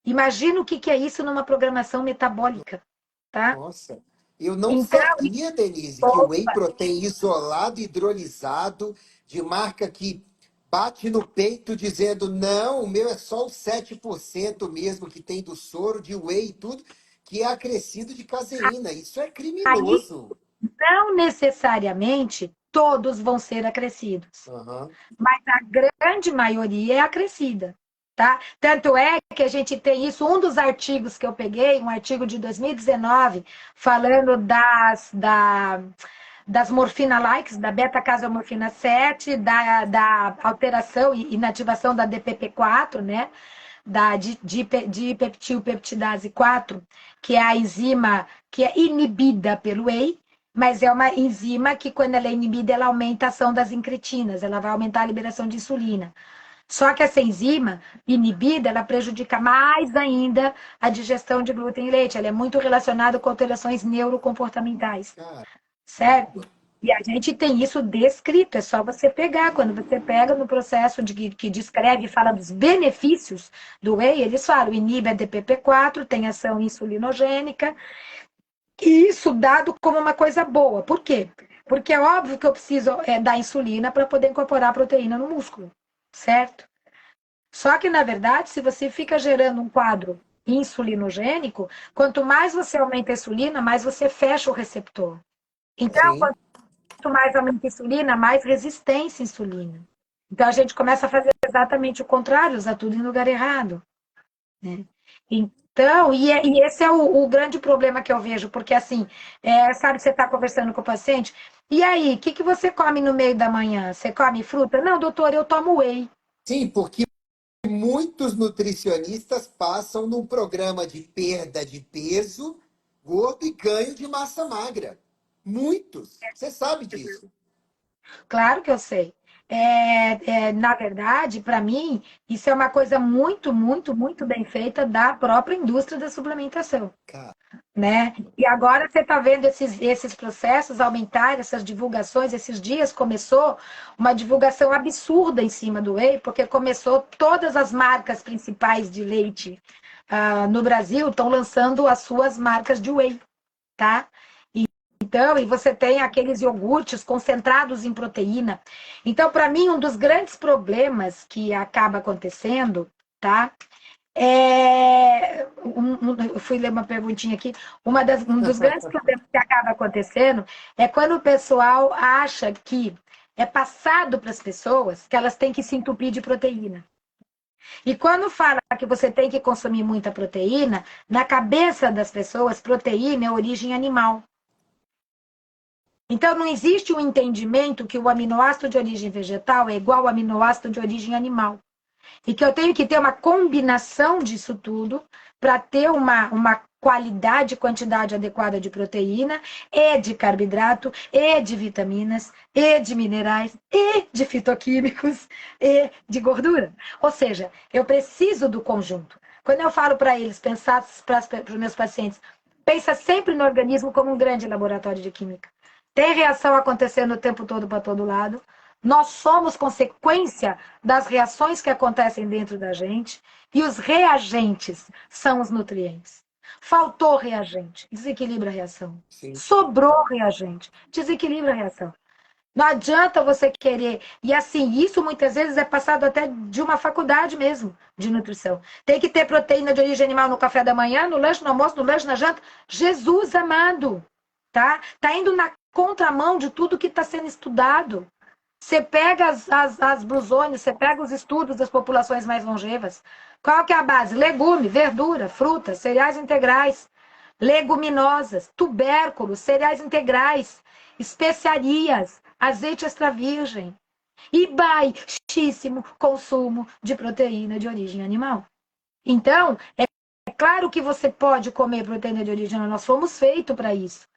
Imagina o que é isso numa programação metabólica, tá? Nossa, eu não Então, sabia, Denise, que o whey protein isolado, hidrolisado, de marca que bate no peito dizendo, não, o meu é só os 7% mesmo que tem do soro, de whey e tudo, que é acrescido de caseína. Isso é Aí, criminoso. não necessariamente todos vão ser acrescidos, Aham. mas a grande maioria é acrescida. Tá? Tanto é que a gente tem isso, um dos artigos que eu peguei, um artigo de 2019, falando das morfina-likes, da beta-casomorfina 7, da alteração e inativação da DPP4, né? Da dipeptilpeptidase 4, que é a enzima que é inibida pelo whey, mas é uma enzima que, quando ela é inibida, ela aumenta a ação das incretinas, ela vai aumentar a liberação de insulina. Só que essa enzima inibida, ela prejudica mais ainda a digestão de glúten e leite. Ela é muito relacionada com alterações neurocomportamentais, certo? Caramba. E a gente tem isso descrito, é só você pegar. Quando você pega no processo que descreve e fala dos benefícios do whey, eles falam, inibe a DPP4, tem ação insulinogênica, e isso dado como uma coisa boa. Por quê? Porque é óbvio que eu preciso dar insulina para poder incorporar a proteína no músculo, certo? Só que, na verdade, se você fica gerando um quadro insulinogênico, quanto mais você aumenta a insulina, mais você fecha o receptor. Então, Sim. quanto mais aumenta a insulina, mais resistência à insulina. Então, a gente começa a fazer exatamente o contrário, usar tudo em lugar errado. Né? Então, e esse é o grande problema que eu vejo, porque assim, sabe, você está conversando com o paciente, e aí, o que você come no meio da manhã? Você come fruta? Não, doutor, eu tomo whey. Sim, porque muitos nutricionistas passam num programa de perda de peso gordo e ganho de massa magra. Muitos. Você sabe disso. Claro que eu sei. Na verdade, para mim, isso é uma coisa muito, muito, muito bem feita da própria indústria da suplementação. Cara, Né? E agora você está vendo esses processos aumentar, essas divulgações. Esses dias começou uma divulgação absurda em cima do whey, porque começou todas as marcas principais de leite no Brasil estão lançando as suas marcas de whey, tá? Então, e você tem aqueles iogurtes concentrados em proteína. Então, para mim, um dos grandes problemas que acaba acontecendo, tá? Eu fui ler uma perguntinha aqui. Um dos grandes problemas que acaba acontecendo é quando o pessoal acha que é passado para as pessoas que elas têm que se entupir de proteína. E quando fala que você tem que consumir muita proteína, na cabeça das pessoas, proteína é origem animal. Então, não existe um entendimento que o aminoácido de origem vegetal é igual ao aminoácido de origem animal. E que eu tenho que ter uma combinação disso tudo para ter uma qualidade e quantidade adequada de proteína, e de carboidrato, e de vitaminas, e de minerais, e de fitoquímicos, e de gordura. Ou seja, eu preciso do conjunto. Quando eu falo para eles, pensar para os meus pacientes, pensa sempre no organismo como um grande laboratório de química. Tem reação acontecendo o tempo todo para todo lado. Nós somos consequência das reações que acontecem dentro da gente, e os reagentes são os nutrientes. Faltou reagente, desequilibra a reação. sim. Sobrou reagente, desequilibra a reação. Não adianta você querer. E assim, isso muitas vezes é passado até de uma faculdade mesmo de nutrição. Tem que ter proteína de origem animal no café da manhã, no lanche, no almoço, no lanche, na janta. Jesus amado, tá? Tá indo na contramão de tudo que está sendo estudado. Você pega as blusões, você pega os estudos das populações mais longevas. Qual que é a base? Legume, verdura, frutas, cereais integrais, leguminosas, tubérculos, cereais integrais, especiarias, azeite extra virgem e baixíssimo consumo de proteína de origem animal. Então, é claro que você pode comer proteína de origem animal, nós fomos feitos para isso.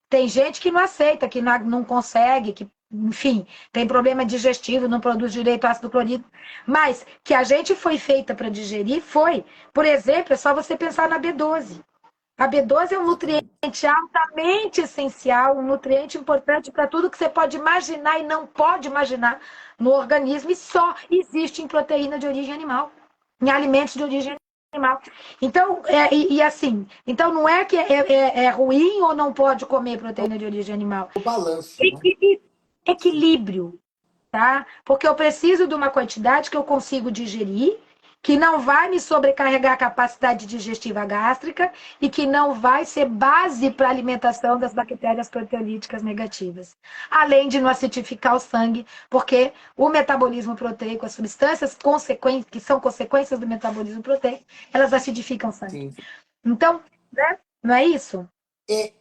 Tem gente que não aceita, que não consegue, que, enfim, tem problema digestivo, não produz direito ácido clorídrico. Mas que a gente foi feita para digerir, foi. Por exemplo, é só você pensar na B12. A B12 é um nutriente altamente essencial, um nutriente importante para tudo que você pode imaginar e não pode imaginar no organismo, e só existe em proteína de origem animal, em alimentos de origem animal. Então, assim, então não é que é ruim ou não pode comer proteína de origem animal. O balanço, né? Equilíbrio. tá? Porque eu preciso de uma quantidade que eu consigo digerir, que não vai me sobrecarregar a capacidade digestiva gástrica e que não vai ser base para a alimentação das bactérias proteolíticas negativas. Além de não acidificar o sangue, porque o metabolismo proteico, as substâncias que são consequências do metabolismo proteico, elas acidificam o sangue. Sim. Então, né? Não é isso? É,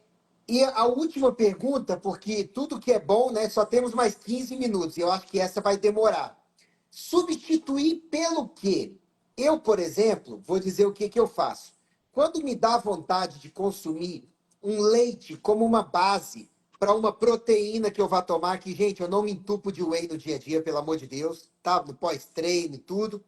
e a última pergunta, porque tudo que é bom, né? Só temos mais 15 minutos, e eu acho que essa vai demorar. Substituir pelo quê? Eu, por exemplo, vou dizer o que eu faço. Quando me dá vontade de consumir um leite como uma base para uma proteína que eu vá tomar, que, gente, eu não me entupo de whey no dia a dia, pelo amor de Deus, tá? No pós-treino e tudo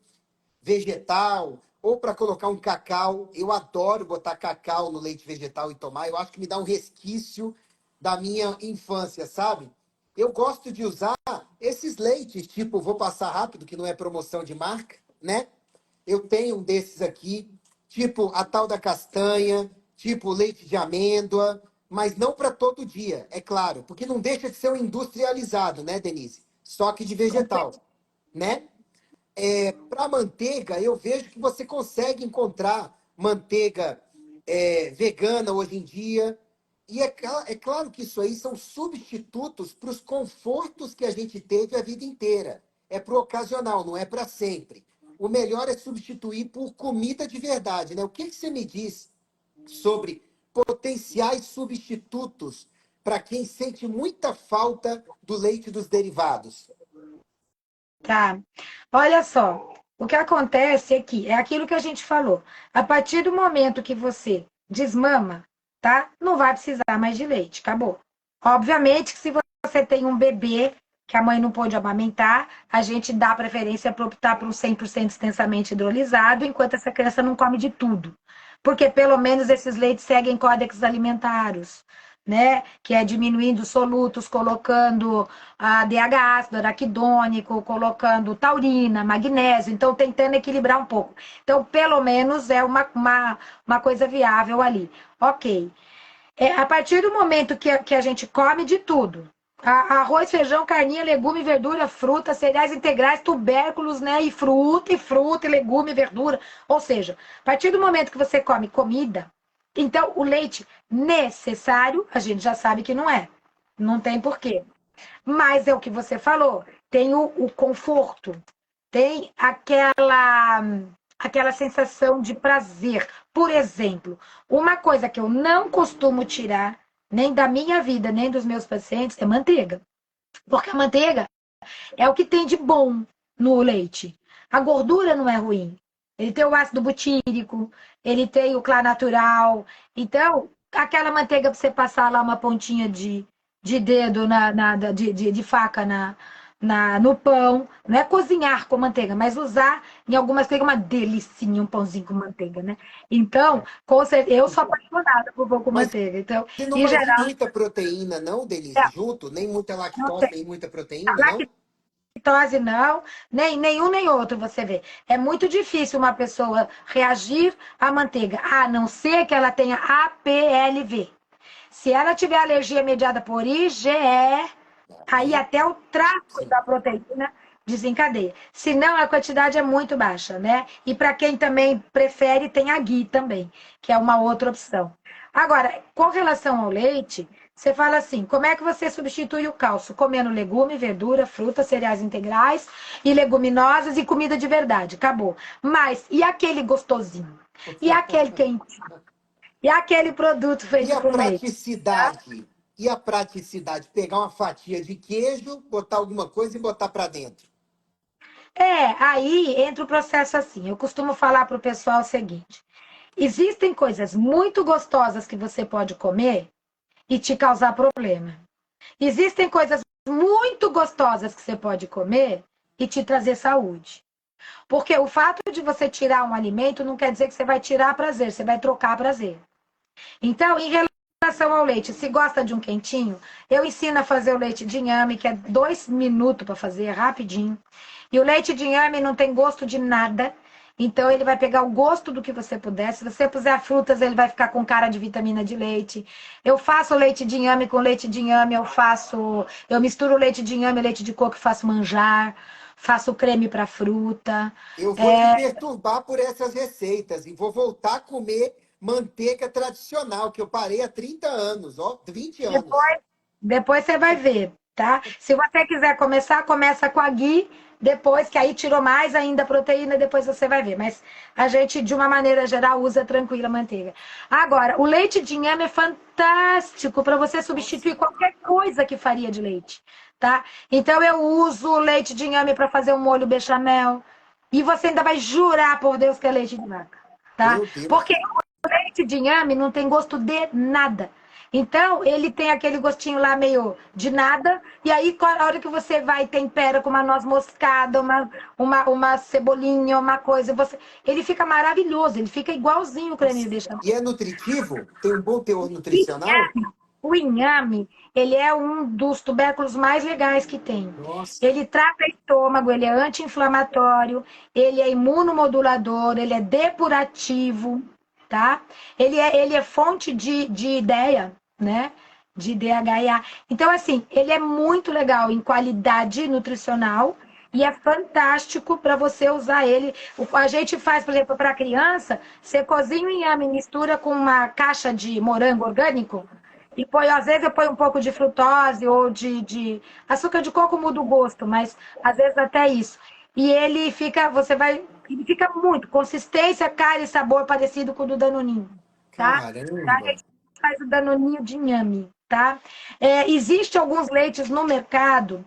vegetal, ou para colocar um cacau. Eu adoro botar cacau no leite vegetal e tomar. Eu acho que me dá um resquício da minha infância, sabe? Eu gosto de usar esses leites, tipo, vou passar rápido, que não é promoção de marca, né? Eu tenho um desses aqui, tipo a tal da castanha, tipo leite de amêndoa, mas não para todo dia, é claro, porque não deixa de ser um industrializado, né, Denise? Só que de vegetal, né? Para manteiga, eu vejo que você consegue encontrar manteiga vegana hoje em dia. E é claro que isso aí são substitutos para os confortos que a gente teve a vida inteira. É para o ocasional, não é para sempre. O melhor é substituir por comida de verdade, né? O que você me diz sobre potenciais substitutos para quem sente muita falta do leite dos derivados? Tá. Olha só, o que acontece aqui é aquilo que a gente falou. A partir do momento que você desmama, tá? Não vai precisar mais de leite, acabou. Obviamente que se você tem um bebê que a mãe não pôde amamentar, a gente dá preferência para optar por um 100% extensamente hidrolisado, enquanto essa criança não come de tudo. Porque pelo menos esses leites seguem códex alimentares, né? Que é diminuindo os solutos, colocando a DH ácido, araquidônico, colocando taurina, magnésio, então tentando equilibrar um pouco. Então, pelo menos é uma coisa viável ali. Ok. A partir do momento que a gente come de tudo, arroz, feijão, carninha, legume, verdura, fruta, cereais integrais, tubérculos, né? E fruta, e legume, verdura. Ou seja, a partir do momento que você come comida, então o leite necessário, a gente já sabe que não é. Não tem porquê. Mas é o que você falou, tem o conforto, tem aquela sensação de prazer. Por exemplo, uma coisa que eu não costumo tirar, nem da minha vida, nem dos meus pacientes, é manteiga. Porque a manteiga é o que tem de bom no leite. A gordura não é ruim. Ele tem o ácido butírico, ele tem o clá natural. Então, aquela manteiga para você passar lá uma pontinha de dedo, de faca no pão. Não é cozinhar com manteiga, mas usar em algumas coisas uma delicinha, um pãozinho com manteiga, né? Então, com certeza, eu sou apaixonada por pão com Mas manteiga. Então, você não em vai vir geral, muita proteína, não, Denise, é, junto? Nem muita não lactose, tem. nem muita proteína, não? Lactose não, nenhum nem outro, você vê. É muito difícil uma pessoa reagir à manteiga, a não ser que ela tenha APLV. Se ela tiver alergia mediada por IgE, aí Aí, até o tráfego sim. da proteína desencadeia. Se não, a quantidade é muito baixa, né? E para quem também prefere, tem a ghee também, que é uma outra opção. Agora, com relação ao leite, você fala assim, como é que você substitui o cálcio? Comendo legume, verdura, fruta, cereais integrais e leguminosas e comida de verdade, acabou. Mas, e aquele gostosinho? E aquele quentinho? E aquele produto E feito a com leite? praticidade? E a praticidade? Pegar uma fatia de queijo, botar alguma coisa e botar para dentro. Aí entra o processo assim. Eu costumo falar para o pessoal o seguinte: existem coisas muito gostosas que você pode comer e te causar problema. Existem coisas muito gostosas que você pode comer e te trazer saúde. Porque o fato de você tirar um alimento não quer dizer que você vai tirar prazer, você vai trocar prazer. Então, em relação ao leite, se gosta de um quentinho, eu ensino a fazer o leite de inhame, que é 2 minutos para fazer, rapidinho. E o leite de inhame não tem gosto de nada. Então ele vai pegar o gosto do que você puder. Se você puser frutas, ele vai ficar com cara de vitamina de leite. Eu faço leite de inhame com leite de inhame, eu misturo leite de inhame e leite de coco e faço manjar, faço creme para fruta. Eu vou te perturbar por essas receitas e vou voltar a comer manteiga tradicional, que eu parei há 30 anos, ó, 20 anos. Depois, depois você vai ver, tá? Se você quiser começar, começa com a ghee, depois que aí tirou mais ainda proteína, depois você vai ver. Mas a gente, de uma maneira geral, usa tranquila a manteiga. Agora, o leite de inhame é fantástico para você Nossa, substituir qualquer coisa que faria de leite, tá? Então eu uso o leite de inhame para fazer um molho bechamel. E você ainda vai jurar por Deus que é leite de vaca, tá? meu Deus. Porque leite de inhame não tem gosto de nada. Então, ele tem aquele gostinho lá meio de nada, e aí, a hora que você vai e tempera com uma noz moscada, uma cebolinha, uma coisa, ele fica maravilhoso, ele fica igualzinho o creme de Nossa. bechamel. E é nutritivo? Tem um bom teor O nutricional? inhame, o inhame, ele é um dos tubérculos mais legais que tem. Nossa. Ele trata estômago, ele é anti-inflamatório, ele é imunomodulador, ele é depurativo, tá? Ele é fonte de ideia, né? De DHA. Então, assim, ele é muito legal em qualidade nutricional e é fantástico para você usar ele. A gente faz, por exemplo, para criança, você cozinha o inhame, mistura com uma caixa de morango orgânico e põe, às vezes eu ponho um pouco de frutose ou de açúcar de coco muda o gosto, mas às vezes até isso. E ele fica muito, consistência, cara e sabor parecido com o do Danoninho, tá? A Caramba. gente faz o Danoninho de inhame, tá? Existe alguns leites no mercado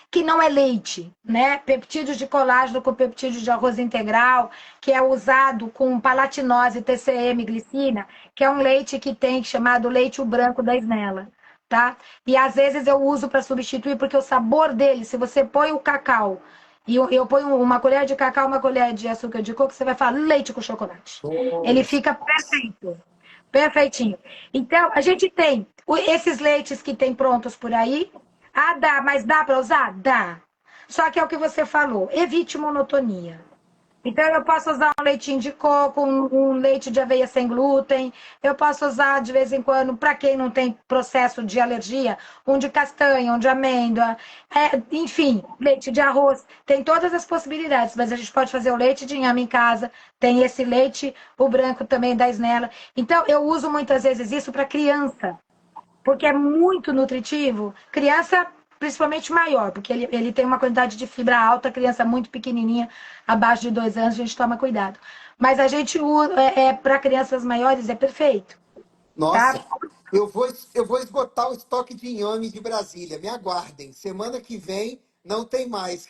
que não é leite, né? Peptídeos de colágeno com peptídeos de arroz integral, que é usado com palatinose, TCM, glicina, que é um leite que tem chamado leite o branco da Snella, tá? E às vezes eu uso para substituir porque o sabor dele, se você põe o cacau e eu ponho uma colher de cacau, uma colher de açúcar de coco, você vai falar leite com chocolate. Ele Nossa. fica perfeito. Perfeitinho. Então, a gente tem esses leites que tem prontos por aí. Ah, dá, mas dá para usar? Dá. Só que é o que você falou, evite monotonia. Então, eu posso usar um leitinho de coco, um leite de aveia sem glúten. Eu posso usar, de vez em quando, para quem não tem processo de alergia, um de castanha, um de amêndoa. Enfim, leite de arroz. Tem todas as possibilidades, mas a gente pode fazer o leite de inhame em casa. Tem esse leite, o branco também da Snella. Então, eu uso muitas vezes isso para criança porque é muito nutritivo. Criança, principalmente maior, porque ele tem uma quantidade de fibra alta, criança muito pequenininha, abaixo de 2 anos, a gente toma cuidado. Mas a gente usa, para crianças maiores é perfeito, tá? Nossa. Eu vou esgotar o estoque de inhame de Brasília. Me aguardem. Semana que vem não tem mais.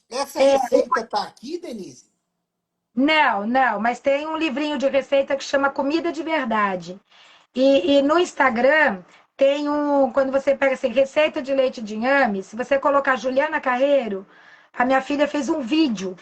Essa É, receita tá aqui, Denise? não, não, mas tem um livrinho de receita que chama Comida de Verdade. E no Instagram tem quando você pega assim, receita de leite de inhame, se você colocar Juliana Carreiro, a minha filha fez um vídeo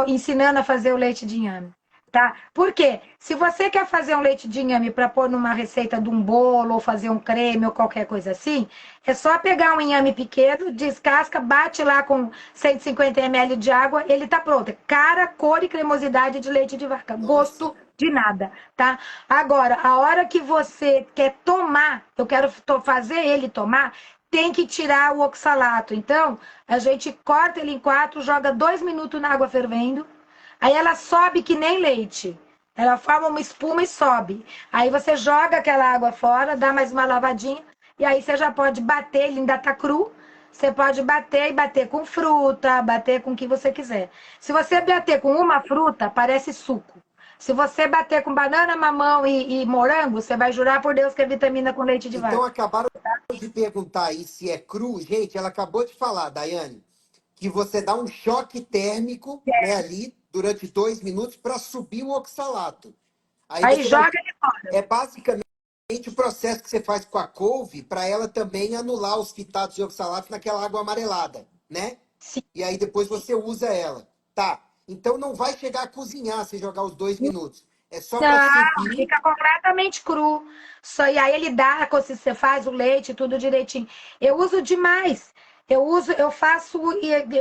ensinando a fazer o leite de inhame, tá? Por quê? Se você quer fazer um leite de inhame para pôr numa receita de um bolo ou fazer um creme ou qualquer coisa assim, é só pegar um inhame pequeno, descasca, bate lá com 150 ml de água, ele tá pronto. Cara, cor e cremosidade de leite de vaca. Nossa. Gosto de nada, tá? Agora, a hora que você quer tomar, eu quero fazer ele tomar, tem que tirar o oxalato. Então, a gente corta ele em quatro, joga 2 minutos na água fervendo, aí ela sobe que nem leite. Ela forma uma espuma e sobe. Aí você joga aquela água fora, dá mais uma lavadinha, e aí você já pode bater, ele ainda tá cru. Você pode bater e bater com fruta, bater com o que você quiser. Se você bater com uma fruta, parece suco. Se você bater com banana, mamão e morango, você vai jurar por Deus que é vitamina com leite de Então vaca. acabaram de perguntar aí se é cru. Gente, ela acabou de falar, Daiane, que você dá um choque térmico, né, ali durante 2 minutos para subir o oxalato. Aí Aí você vai. joga ele fora. É basicamente o processo que você faz com a couve para ela também anular os fitatos de oxalato naquela água amarelada, né? Sim. E aí depois você usa ela. Tá. Então não vai chegar a cozinhar se jogar os 2 minutos. É só para Não, subir. fica completamente cru. Só, e aí ele dá, quando você faz o leite, tudo direitinho. Eu uso demais. eu faço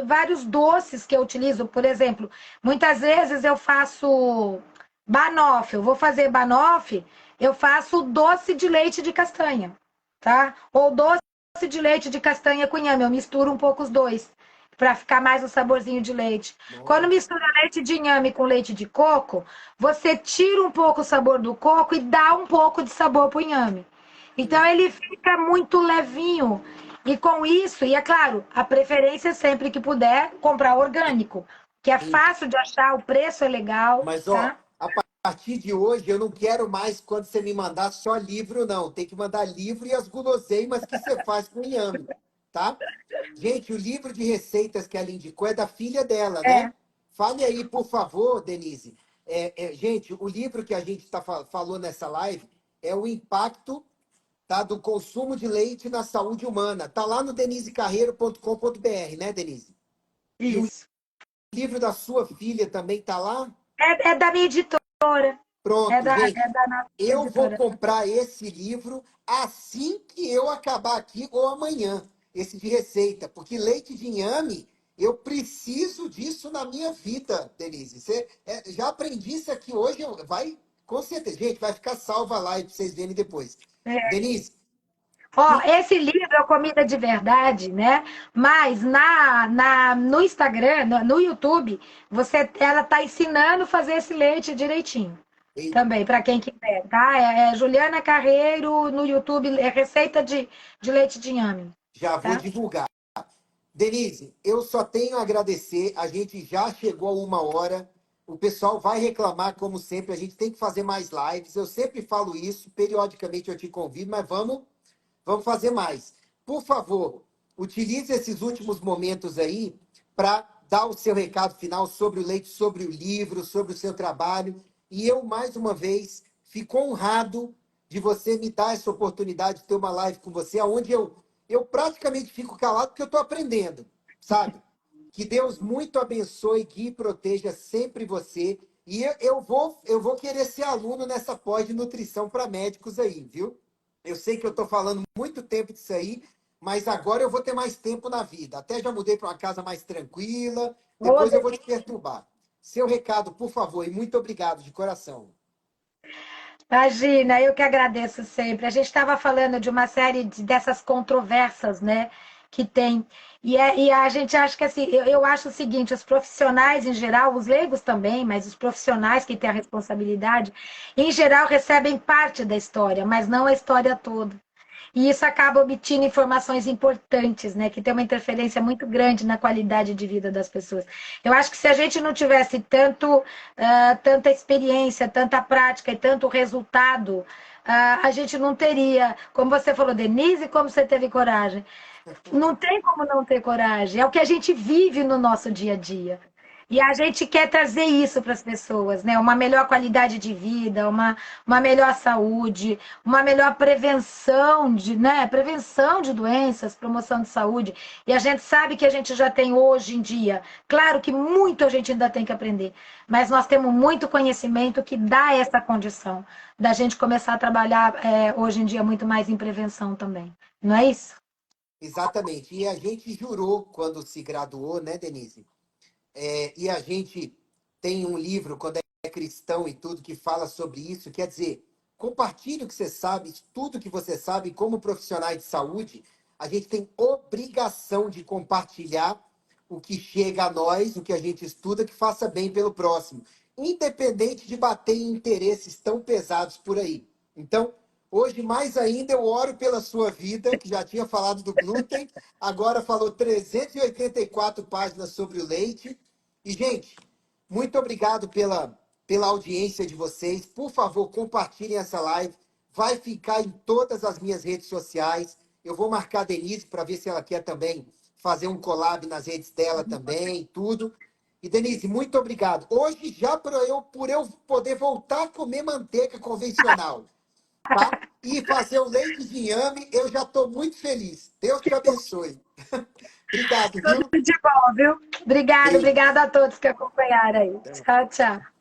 vários doces que eu utilizo. Por exemplo, muitas vezes eu faço banoffee. Eu vou fazer banoffee, eu faço doce de leite de castanha, tá? Ou doce de leite de castanha com inhame. Eu misturo um pouco os dois para ficar mais o saborzinho de leite. Quando Nossa. mistura leite de inhame com leite de coco, você tira um pouco o sabor do coco e dá um pouco de sabor pro inhame. Então ele fica muito levinho. E com isso, e é claro, a preferência é sempre que puder comprar orgânico, que é Sim. fácil de achar, o preço é legal, Mas, ó, tá? a partir de hoje, eu não quero mais quando você me mandar só livro, não. Tem que mandar livro e as guloseimas que você faz com inhame, tá? Gente, o livro de receitas que ela indicou é da filha dela, É, né? Fale aí, por favor, Denise. Gente, o livro que a gente falou nessa live é o impacto, tá, do consumo de leite na saúde humana. Tá lá no denisecarreiro.com.br, né, Denise? E o isso. livro da sua filha também tá lá? É da minha editora. Pronto, É gente. da nossa Eu vou editora. comprar esse livro assim que eu acabar aqui ou amanhã, esse de receita, porque leite de inhame, eu preciso disso na minha vida, Denise. Já aprendi isso aqui hoje, vai, com certeza. Gente, vai ficar salva lá para vocês verem depois. É. Denise, Ó, e- esse livro é comida de verdade, né? Mas no Instagram, no YouTube, ela tá ensinando a fazer esse leite direitinho. e Também, para quem quiser, tá? É Juliana Carreiro no YouTube, é receita de leite de inhame, já vou tá? divulgar. Denise, eu só tenho a agradecer. A gente já chegou a 1 hora. O pessoal vai reclamar, como sempre. A gente tem que fazer mais lives. Eu sempre falo isso. Periodicamente eu te convido, mas vamos fazer mais. Por favor, utilize esses últimos momentos aí para dar o seu recado final sobre o leite, sobre o livro, sobre o seu trabalho. E eu, mais uma vez, fico honrado de você me dar essa oportunidade de ter uma live com você, onde eu praticamente fico calado porque eu estou aprendendo, sabe? Que Deus muito abençoe, guie e proteja sempre você. E eu vou querer ser aluno nessa pós de nutrição para médicos aí, viu? Eu sei que eu estou falando muito tempo disso aí, mas agora eu vou ter mais tempo na vida. Até já mudei para uma casa mais tranquila. Ô, Depois eu vou te perturbar. Seu recado, por favor, e muito obrigado de coração. imagina, eu que agradeço sempre. A gente estava falando de uma série dessas controvérsias, né, que tem. E a gente acha que assim, eu acho o seguinte, os profissionais em geral, os leigos também, mas os profissionais que têm a responsabilidade, em geral recebem parte da história, mas não a história toda. E isso acaba obtendo informações importantes, né, que tem uma interferência muito grande na qualidade de vida das pessoas. Eu acho que se a gente não tivesse tanta experiência, tanta prática e tanto resultado, a gente não teria, como você falou, Denise, como você teve coragem. Não tem como não ter coragem. É o que a gente vive no nosso dia a dia. E a gente quer trazer isso para as pessoas, né? Uma melhor qualidade de vida, uma melhor saúde, uma melhor prevenção né? Prevenção de doenças, promoção de saúde. E a gente sabe que a gente já tem hoje em dia. Claro que muito a gente ainda tem que aprender, mas nós temos muito conhecimento que dá essa condição da gente começar a trabalhar hoje em dia muito mais em prevenção também. Não é isso? Exatamente. E a gente jurou quando se graduou, né, Denise? E a gente tem um livro, quando é cristão e tudo, que fala sobre isso. Quer dizer, compartilhe o que você sabe, tudo que você sabe, como profissionais de saúde, a gente tem obrigação de compartilhar o que chega a nós, o que a gente estuda, que faça bem pelo próximo, independente de bater em interesses tão pesados por aí. Então, hoje, mais ainda, eu oro pela sua vida, que já tinha falado do glúten, agora falou 384 páginas sobre o leite. E, gente, muito obrigado pela audiência de vocês. Por favor, compartilhem essa live. Vai ficar em todas as minhas redes sociais. Eu vou marcar a Denise para ver se ela quer também fazer um collab nas redes dela também, tudo. E, Denise, muito obrigado. Hoje, já por eu poder voltar a comer manteiga convencional, tá? E fazer o leite de inhame, eu já estou muito feliz. Deus te abençoe. Obrigado, Tudo viu? de bom, viu? Obrigada, Beijo. obrigada a todos que acompanharam aí. Tchau, tchau.